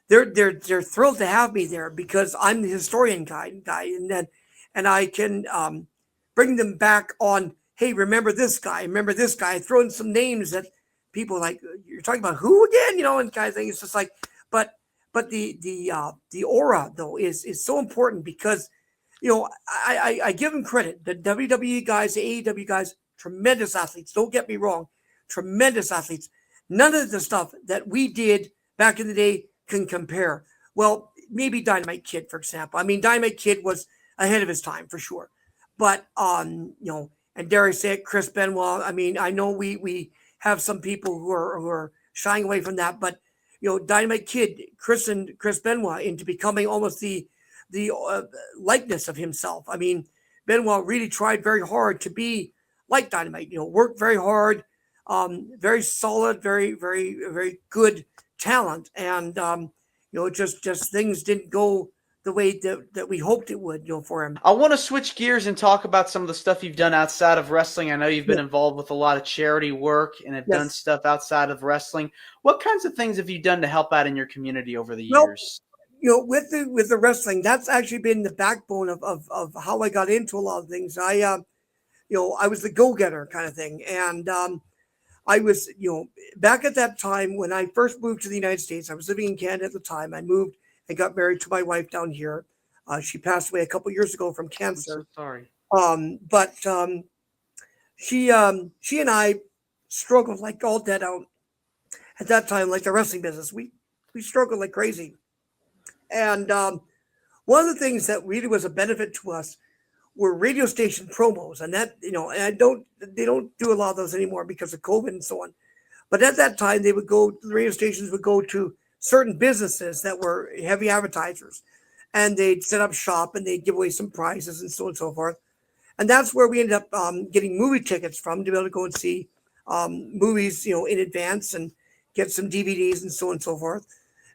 they're thrilled to have me there because I'm the historian guy, and I can bring them back on. Hey, remember this guy? Remember this guy? Throw in some names that people like. You're talking about who again? And kind of thing. It's just like, but the aura though is so important because I give them credit. The WWE guys, the AEW guys, tremendous athletes. Don't get me wrong, tremendous athletes. None of the stuff that we did back in the day can compare. Well, maybe Dynamite Kid, for example. I mean, Dynamite Kid was ahead of his time for sure. But and dare I say it, Chris Benoit. I mean, I know we have some people who are shying away from that, but Dynamite Kid, Chris Benoit into becoming almost the likeness of himself. I mean, Benoit really tried very hard to be like Dynamite. Worked very hard, very solid, very good talent, and just things didn't go the way that we hoped it would. For him. I want to switch gears and talk about some of the stuff you've done outside of wrestling. I know you've been Yeah. involved with a lot of charity work and have done Yes. stuff outside of wrestling. What kinds of things have you done to help out in your community over the Well, years? with the wrestling, that's actually been the backbone of how I got into a lot of things. I was the go getter kind of thing, and I was back at that time when I first moved to the United States. I was living in Canada at the time. I moved and got married to my wife down here. She passed away a couple years ago from I'm so cancer. sorry. But she and I struggled like all dead out at that time, like the wrestling business. We struggled like crazy, and one of the things that really was a benefit to us were radio station promos, and that and I don't they don't do a lot of those anymore because of COVID and so on. But at that time, the radio stations would go to certain businesses that were heavy advertisers, and they'd set up shop and they'd give away some prizes and so on and so forth. And that's where we ended up getting movie tickets from to be able to go and see movies, in advance and get some DVDs and so on and so forth.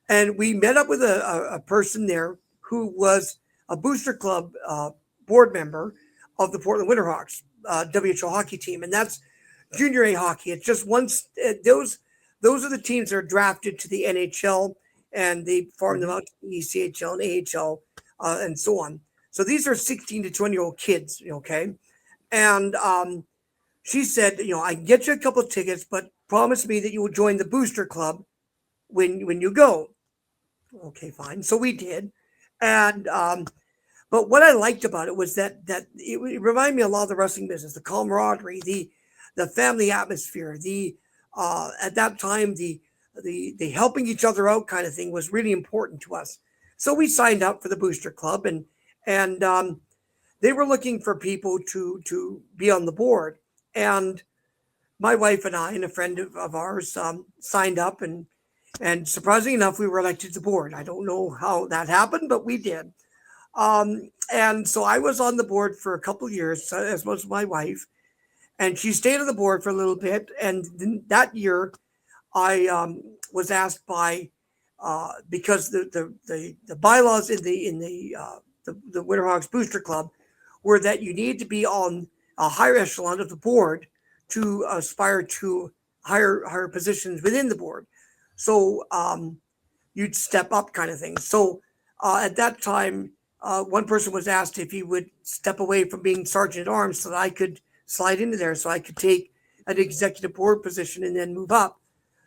And we met up with a person there who was a Booster Club board member of the Portland Winterhawks WHL hockey team, and that's Junior A hockey. It's just those are the teams that are drafted to the NHL, and they farm them Mhm. out to the ECHL and AHL and so on. So these are 16 to 20-year-old kids, okay? And she said, I can get you a couple of tickets, but promise me that you will join the Booster Club when you go. Okay, fine. So we did, and but what I liked about it was that it reminded me a lot of the wrestling business, the camaraderie, the family atmosphere, the at that time the helping each other out kind of thing was really important to us. So we signed up for the Booster Club, and they were looking for people to be on the board, and my wife and I and a friend of ours signed up, and surprisingly enough, we were elected to the board. I don't know how that happened, but we did. And so I was on the board for a couple of years, as was my wife, and she stayed on the board for a little bit. And that year, I was asked by because the bylaws in the Winterhawks Booster Club were that you need to be on a higher echelon of the board to aspire to higher positions within the board. So you'd step up, kind of thing. So at that time, one person was asked if he would step away from being sergeant at arms so that I could slide into there, so I could take an executive board position and then move up.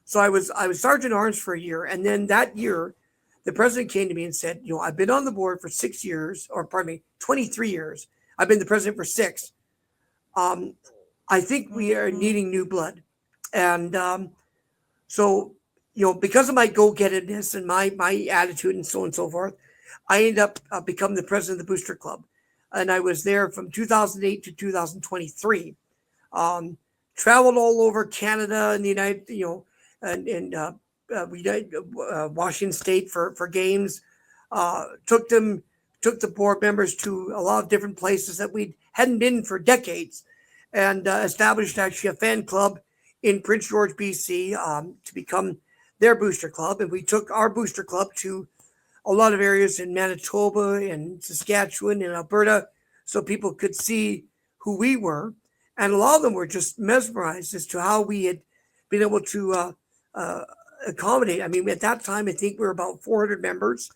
So I was sergeant at arms for a year, and then that year, the president came to me and said, I've been on the board for 6 years, or pardon me, 23 years. I've been the president for six. I think we are needing new blood, and so because of my go-gettedness and my attitude and so on and so forth, I ended up becoming the president of the Booster Club. And I was there from 2008 to 2023. Traveled all over Canada and the United, and we did Washington State for games. Took the board members to a lot of different places that we hadn't been for decades, and established actually a fan club in Prince George, BC, to become their booster club. And we took our booster club to a lot of areas in Manitoba and Saskatchewan and Alberta, so people could see who we were. And a lot of them were just mesmerized as to how we had been able to accommodate. I mean, at that time, I think we were about 400 members.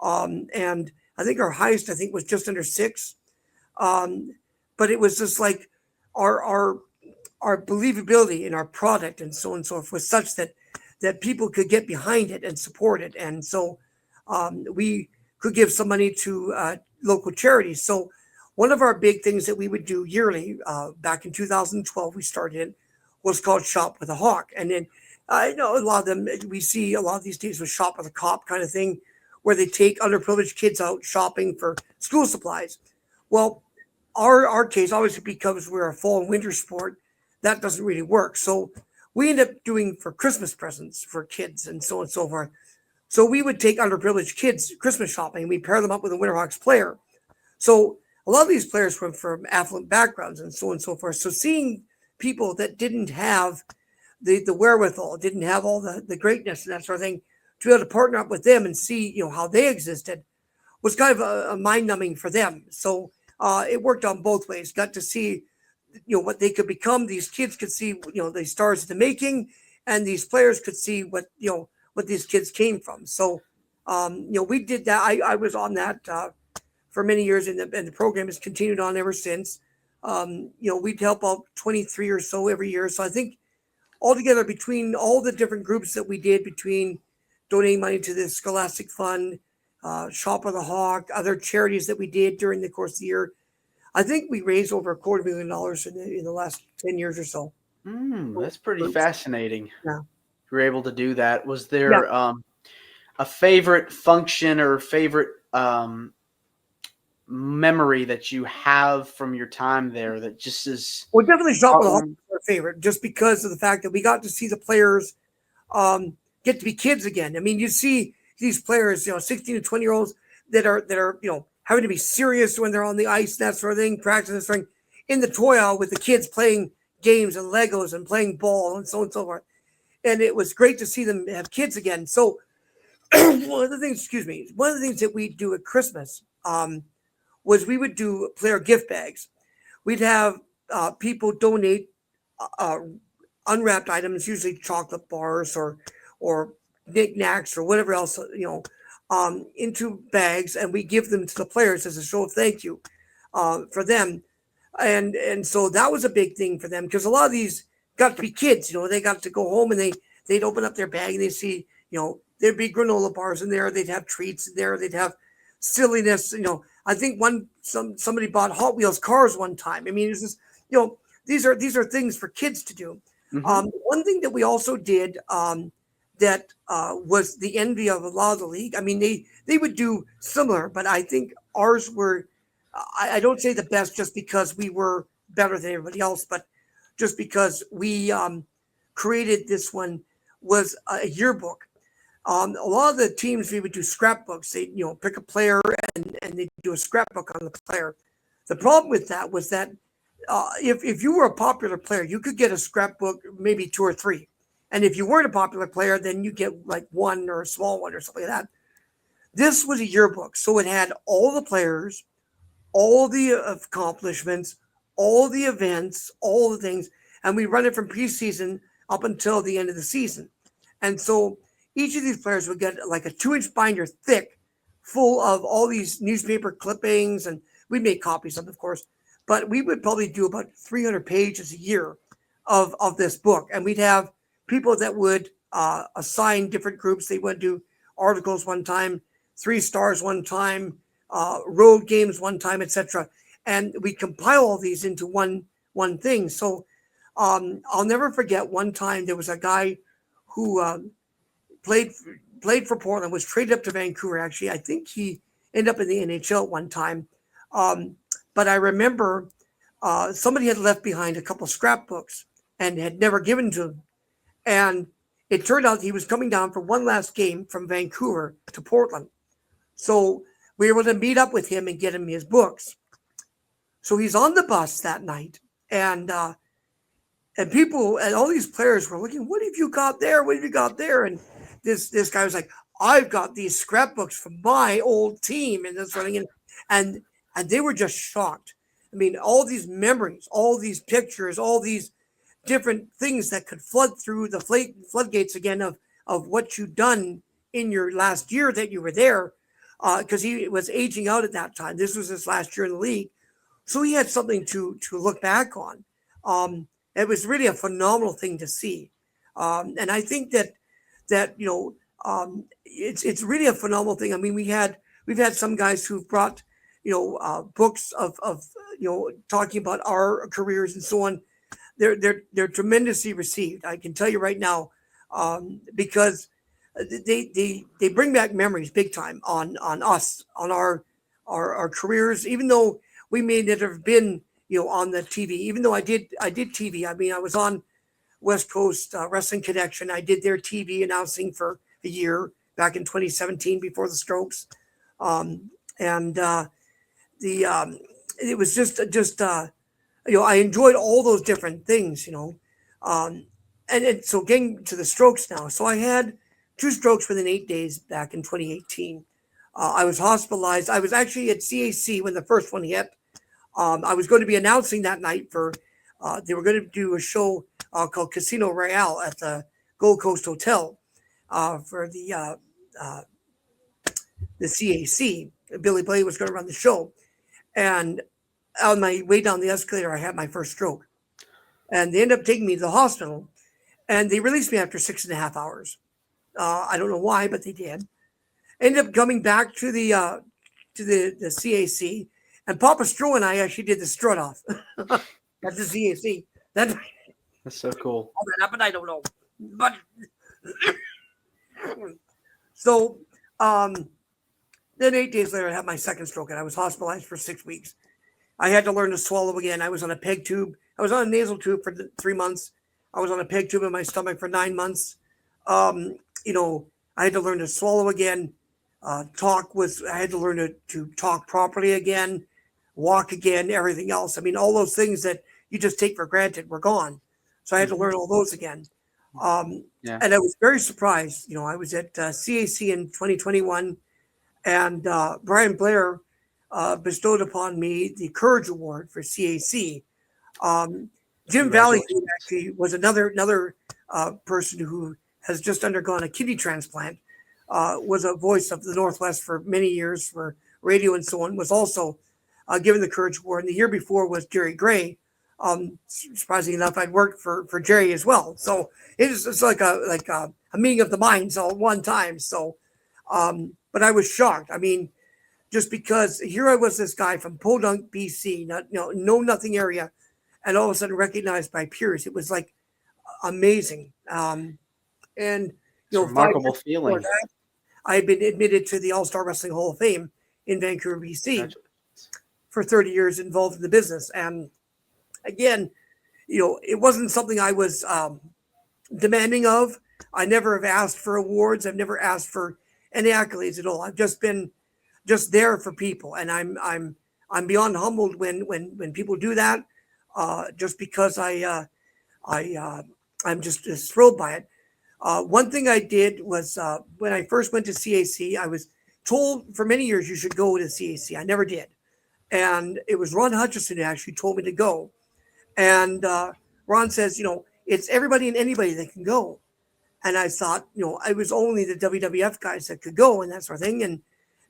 And I think our highest, was just under 6. But it was just like our believability in our product and so on and so forth was such that people could get behind it and support it. And so we could give some money to local charities. So one of our big things that we would do yearly, back in 2012, we started it, was called Shop with a Hawk. And then I know a lot of them, we see a lot of these days with Shop with a Cop kind of thing, where they take underprivileged kids out shopping for school supplies. Well, our case, obviously, because we're a fall and winter sport, that doesn't really work. So we end up doing for Christmas presents for kids and so on and so forth. So we would take underprivileged kids Christmas shopping, and we pair them up with a Winterhawks player. So a lot of these players were from affluent backgrounds and so on and so forth. So seeing people that didn't have the wherewithal, didn't have all the greatness and that sort of thing, to be able to partner up with them and see, how they existed, was kind of a mind-numbing for them. So it worked on both ways. Got to see, what they could become. These kids could see, the stars of the making, and these players could see what these kids came from. So, we did that. I was on that for many years, and the program has continued on ever since. We'd help out 23 or so every year. So I think altogether, between all the different groups that we did, between donating money to the Scholastic Fund, Shop of the Hawk, other charities that we did during the course of the year, I think we raised over $250,000 in the last 10 years or so. That's pretty fascinating. Yeah. You were able to do that. Was there a favorite function or favorite memory that you have from your time there that just is... Well, definitely Shop of the Hawk was our favorite, just because of the fact that we got to see the players get to be kids again. I mean, you see these players, 16 to 20-year-olds that are having to be serious when they're on the ice, that sort of thing, practice and thing, in the toy aisle with the kids playing games and Legos and playing ball and so on and so forth. And it was great to see them have kids again. So one of the things that we do at Christmas was we would do player gift bags. We'd have people donate unwrapped items, usually chocolate bars or knickknacks or whatever else, into bags, and we give them to the players as a show of thank you for them. And so that was a big thing for them, because a lot of these got to be kids, they got to go home and they'd open up their bag and they see, there'd be granola bars in there, they'd have treats in there, they'd have silliness. I think somebody bought Hot Wheels cars one time. I mean, it's just, these are things for kids to do. Mm-hmm. One thing that we also did that was the envy of a lot of the league. I mean, they would do similar, but I think ours were, I don't say the best just because we were better than everybody else, but just because we created this one, was a yearbook. A lot of the teams, we would do scrapbooks. They pick a player and they do a scrapbook on the player. The problem with that was that if you were a popular player, you could get a scrapbook, maybe 2 or 3. And if you weren't a popular player, then you get like 1 or a small one or something like that. This was a yearbook. So it had all the players, all the accomplishments, all the events, all the things. And we run it from preseason up until the end of the season. And so each of these players would get like a 2-inch binder thick, full of all these newspaper clippings. And we made copies of them, of course. But we would probably do about 300 pages a year of this book. And we'd have people that would assign different groups. They would do articles one time, 3 stars one time, road games one time, etc. And we compile all these into one thing. So I'll never forget one time there was a guy who played for Portland, was traded up to Vancouver. Actually, I think he ended up in the NHL at one time. But I remember somebody had left behind a couple scrapbooks and had never given to him. And it turned out he was coming down for one last game from Vancouver to Portland. So we were able to meet up with him and get him his books. So he's on the bus that night, and people and all these players were looking, what have you got there? What have you got there? And this guy was like, I've got these scrapbooks from my old team and this running in, and they were just shocked. I mean, all these memories, all these pictures, all these different things that could flood through the floodgates again of what you'd done in your last year that you were there, because he was aging out at that time. This was his last year in the league. So he had something to look back on. It was really a phenomenal thing to see. And I think that it's really a phenomenal thing. I mean, we've had some guys who've brought, books of talking about our careers and so on. They're tremendously received. I can tell you right now, because they bring back memories big time on us, on our careers, even though we may not have been, on the TV, even though I did TV. I mean, I was on West Coast Wrestling Connection. I did their TV announcing for a year back in 2017 before the Strokes. It was just I enjoyed all those different things, and so getting to the Strokes now. So I had 2 strokes within 8 days back in 2018. I was hospitalized. I was actually at CAC when the first one hit. I was going to be announcing that night for, they were going to do a show called Casino Royale at the Gold Coast Hotel for the CAC. Billy Blay was going to run the show. And on my way down the escalator, I had my first stroke. And they ended up taking me to the hospital. And they released me after 6.5 hours. I don't know why, but they did. Ended up coming back to the CAC. And Papa Stro and I actually did the strut off at the CAC. That's so cool. How that happened, I don't know. But so then 8 days later, I had my second stroke, and I was hospitalized for 6 weeks. I had to learn to swallow again. I was on a peg tube. I was on a nasal tube for 3 months. I was on a peg tube in my stomach for 9 months. I had to learn to swallow again. I had to learn to talk properly again, walk again, everything else. I mean, all those things that you just take for granted were gone. So I had to learn all those again. And I was very surprised. I was at CAC in 2021, and Brian Blair bestowed upon me the Courage Award for CAC. Jim Valley actually was another person who has just undergone a kidney transplant, was a voice of the Northwest for many years for radio and so on, was also given the Courage Award. And the year before was Jerry Gray. Surprisingly enough, I'd worked for Jerry as well. So it's like a meeting of the minds all at one time. So, but I was shocked. I mean, just because here I was, this guy from Podunk, BC, know nothing area, and all of a sudden recognized by peers. It was like amazing. And it's a remarkable feeling. I had been admitted to the All-Star Wrestling Hall of Fame in Vancouver, BC, for 30 years involved in the business. And again, it wasn't something I was demanding of. I never have asked for awards. I've never asked for any accolades at all. I've just been there for people, and I'm beyond humbled when people do that. Just because I'm just thrilled by it. One thing I did was when I first went to CAC, I was told for many years you should go to CAC. I never did. And it was Ron Hutchison who actually told me to go. And Ron says, it's everybody and anybody that can go. And I thought, I was only the WWF guys that could go and that sort of thing.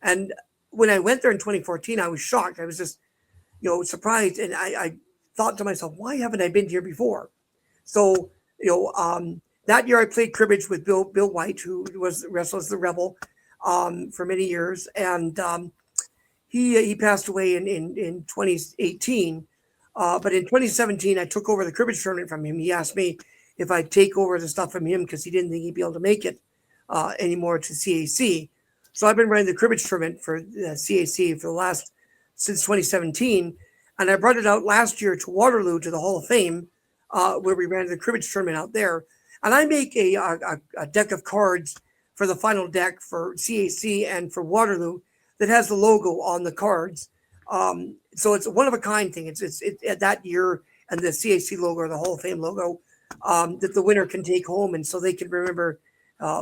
And when I went there in 2014, I was shocked. I was just, surprised. And I thought to myself, why haven't I been here before? So, that year I played cribbage with Bill White, who wrestles the Rebel for many years. And he passed away in 2018. But in 2017, I took over the cribbage tournament from him. He asked me if I'd take over the stuff from him because he didn't think he'd be able to make it anymore to CAC. So I've been running the cribbage tournament for CAC for the last since 2017, and I brought it out last year to Waterloo to the Hall of Fame, where we ran the cribbage tournament out there. And I make a deck of cards for the final deck for CAC and for Waterloo that has the logo on the cards. So it's a one of a kind thing. It's that year and the CAC logo or the Hall of Fame logo that the winner can take home, and so they can remember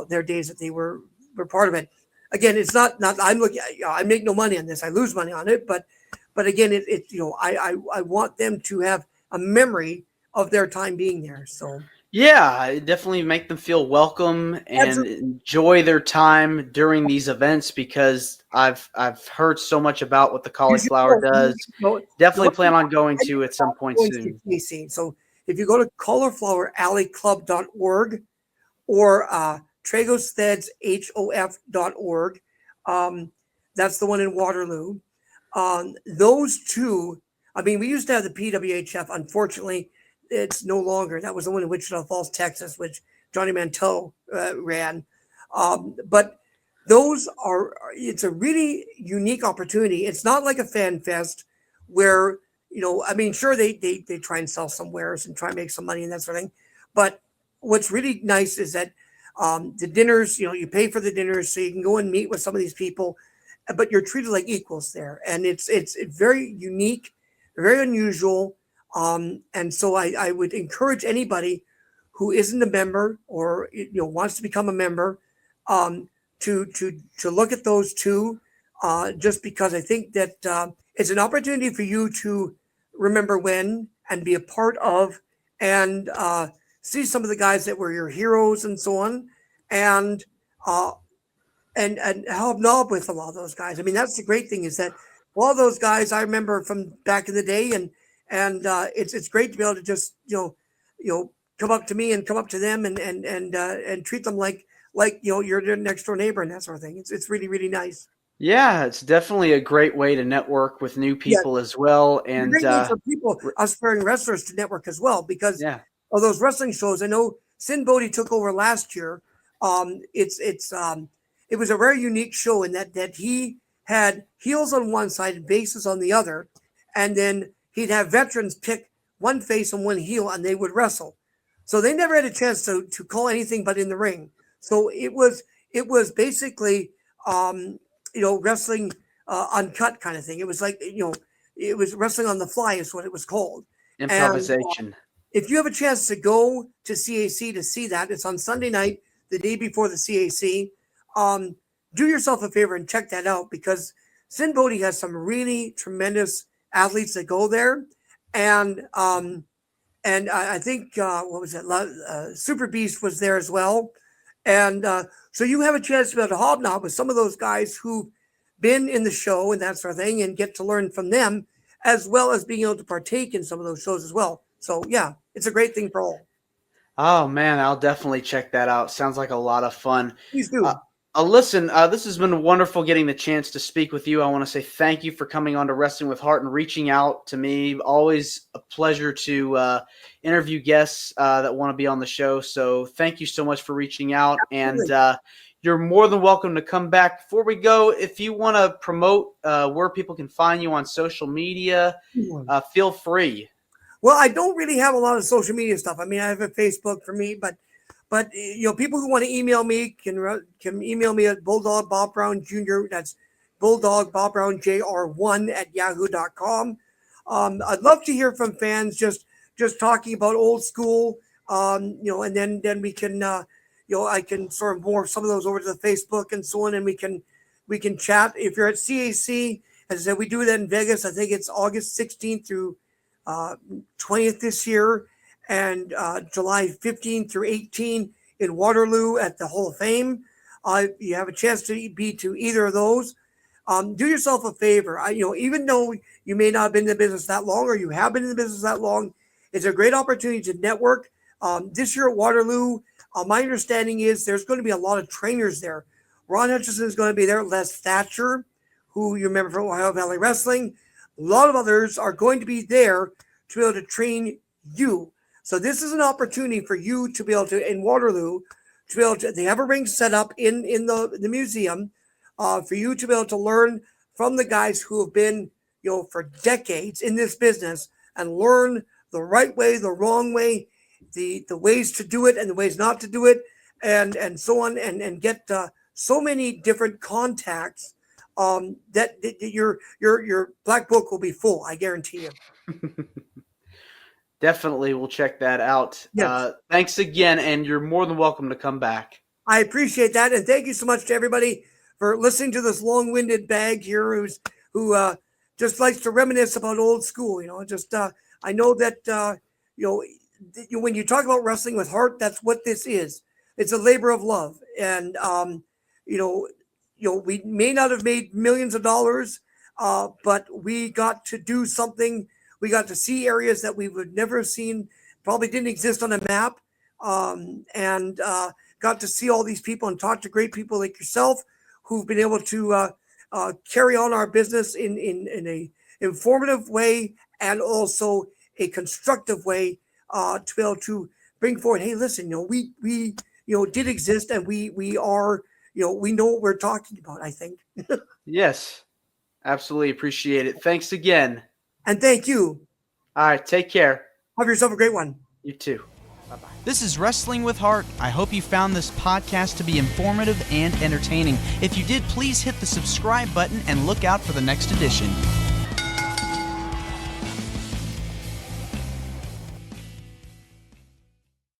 their days that they were part of it. Again, it's not I'm looking. I make no money on this. I lose money on it, but again, I want them to have a memory of their time being there. So. Yeah, definitely make them feel welcome and Absolutely. enjoy their time during these events, because I've heard so much about what the cauliflower does. Definitely plan on going to at some point soon. So if you go to caulifloweralleyclub.org or tragosthedshof.org, that's the one in Waterloo. Those two, I mean, we used to have the PWHF. Unfortunately, it's no longer. That was the one in Wichita Falls, Texas, which Johnny Manteau ran. But those are, it's a really unique opportunity. It's not like a fan fest where, I mean, sure, they try and sell some wares and try and make some money and that sort of thing. But what's really nice is that the dinners, you pay for the dinners so you can go and meet with some of these people, but you're treated like equals there. And it's very unique, very unusual. And so I would encourage anybody who isn't a member or wants to become a member to look at those two, just because I think that it's an opportunity for you to remember when and be a part of and see some of the guys that were your heroes and so on, and hobnob with a lot of those guys. I mean, that's the great thing is that a lot of those guys I remember from back in the day, and it's great to be able to just come up to me and come up to them and treat them like you're their next door neighbor and that sort of thing. It's really, really nice. Yeah, it's definitely a great way to network with new people as well, and great way for people, aspiring wrestlers, to network as well, because of those wrestling shows. I know Sin Bodhi took over last year. It was a very unique show in that he had heels on one side and bases on the other, and then he'd have veterans pick one face and one heel, and they would wrestle. So they never had a chance to call anything but in the ring. So it was basically wrestling uncut kind of thing. It was like it was wrestling on the fly is what it was called. Improvisation. And, if you have a chance to go to CAC to see that, it's on Sunday night, the day before the CAC. Do yourself a favor and check that out, because Sin Bodhi has some really tremendous athletes that go there, and I think what was it? Super Beast was there as well, and so you have a chance to be able to hobnob with some of those guys who've been in the show and that sort of thing, and get to learn from them, as well as being able to partake in some of those shows as well. So yeah, it's a great thing for all. Oh man, I'll definitely check that out. Sounds like a lot of fun. Please do. Listen, this has been wonderful getting the chance to speak with you. I want to say thank you for coming on to Wrestling with Heart and reaching out to me. Always a pleasure to interview guests that want to be on the show. So thank you so much for reaching out. Absolutely. And you're more than welcome to come back. Before we go, if you want to promote where people can find you on social media, feel free. Well, I don't really have a lot of social media stuff. I mean, I have a Facebook for me, but people who want to email me can email me at Bulldog Bob Brown Jr. That's Bulldog Bob Brown Jr. 1 @yahoo.com. I'd love to hear from fans just talking about old school, and then we can, I can sort of morph some of those over to the Facebook and so on, and we can chat. If you're at CAC, as I said, we do that in Vegas. I think it's August 16th through 20th this year, and July 15th through 18th in Waterloo at the Hall of Fame. You have a chance to be to either of those. Do yourself a favor. Even though you may not have been in the business that long, or you have been in the business that long, it's a great opportunity to network. This year at Waterloo, my understanding is there's going to be a lot of trainers there. Ron Hutchinson is going to be there. Les Thatcher, who you remember from Ohio Valley Wrestling. A lot of others are going to be there to be able to train you. So this is an opportunity for you to be able to, in Waterloo, to be able to, they have a ring set up in the museum for you to be able to learn from the guys who have been, for decades in this business and learn the right way, the wrong way, the ways to do it and the ways not to do it, and so on, and get so many different contacts that your black book will be full. I guarantee you. Definitely, we'll check that out. Yes. Thanks again, and you're more than welcome to come back. I appreciate that, and thank you so much to everybody for listening to this long-winded bag here who just likes to reminisce about old school. I know that when you talk about wrestling with heart, that's what this is. It's a labor of love, and we may not have made millions of dollars, but we got to do something. We got to see areas that we would never have seen, probably didn't exist on a map, and got to see all these people and talk to great people like yourself who've been able to carry on our business in a informative way and also a constructive way to be able to bring forward. Hey, listen, we did exist, and we are, we know what we're talking about. I think. Yes, absolutely appreciate it. Thanks again. And thank you. All right, take care. Have yourself a great one. You too. Bye-bye. This is Wrestling with Heart. I hope you found this podcast to be informative and entertaining. If you did, please hit the subscribe button and look out for the next edition.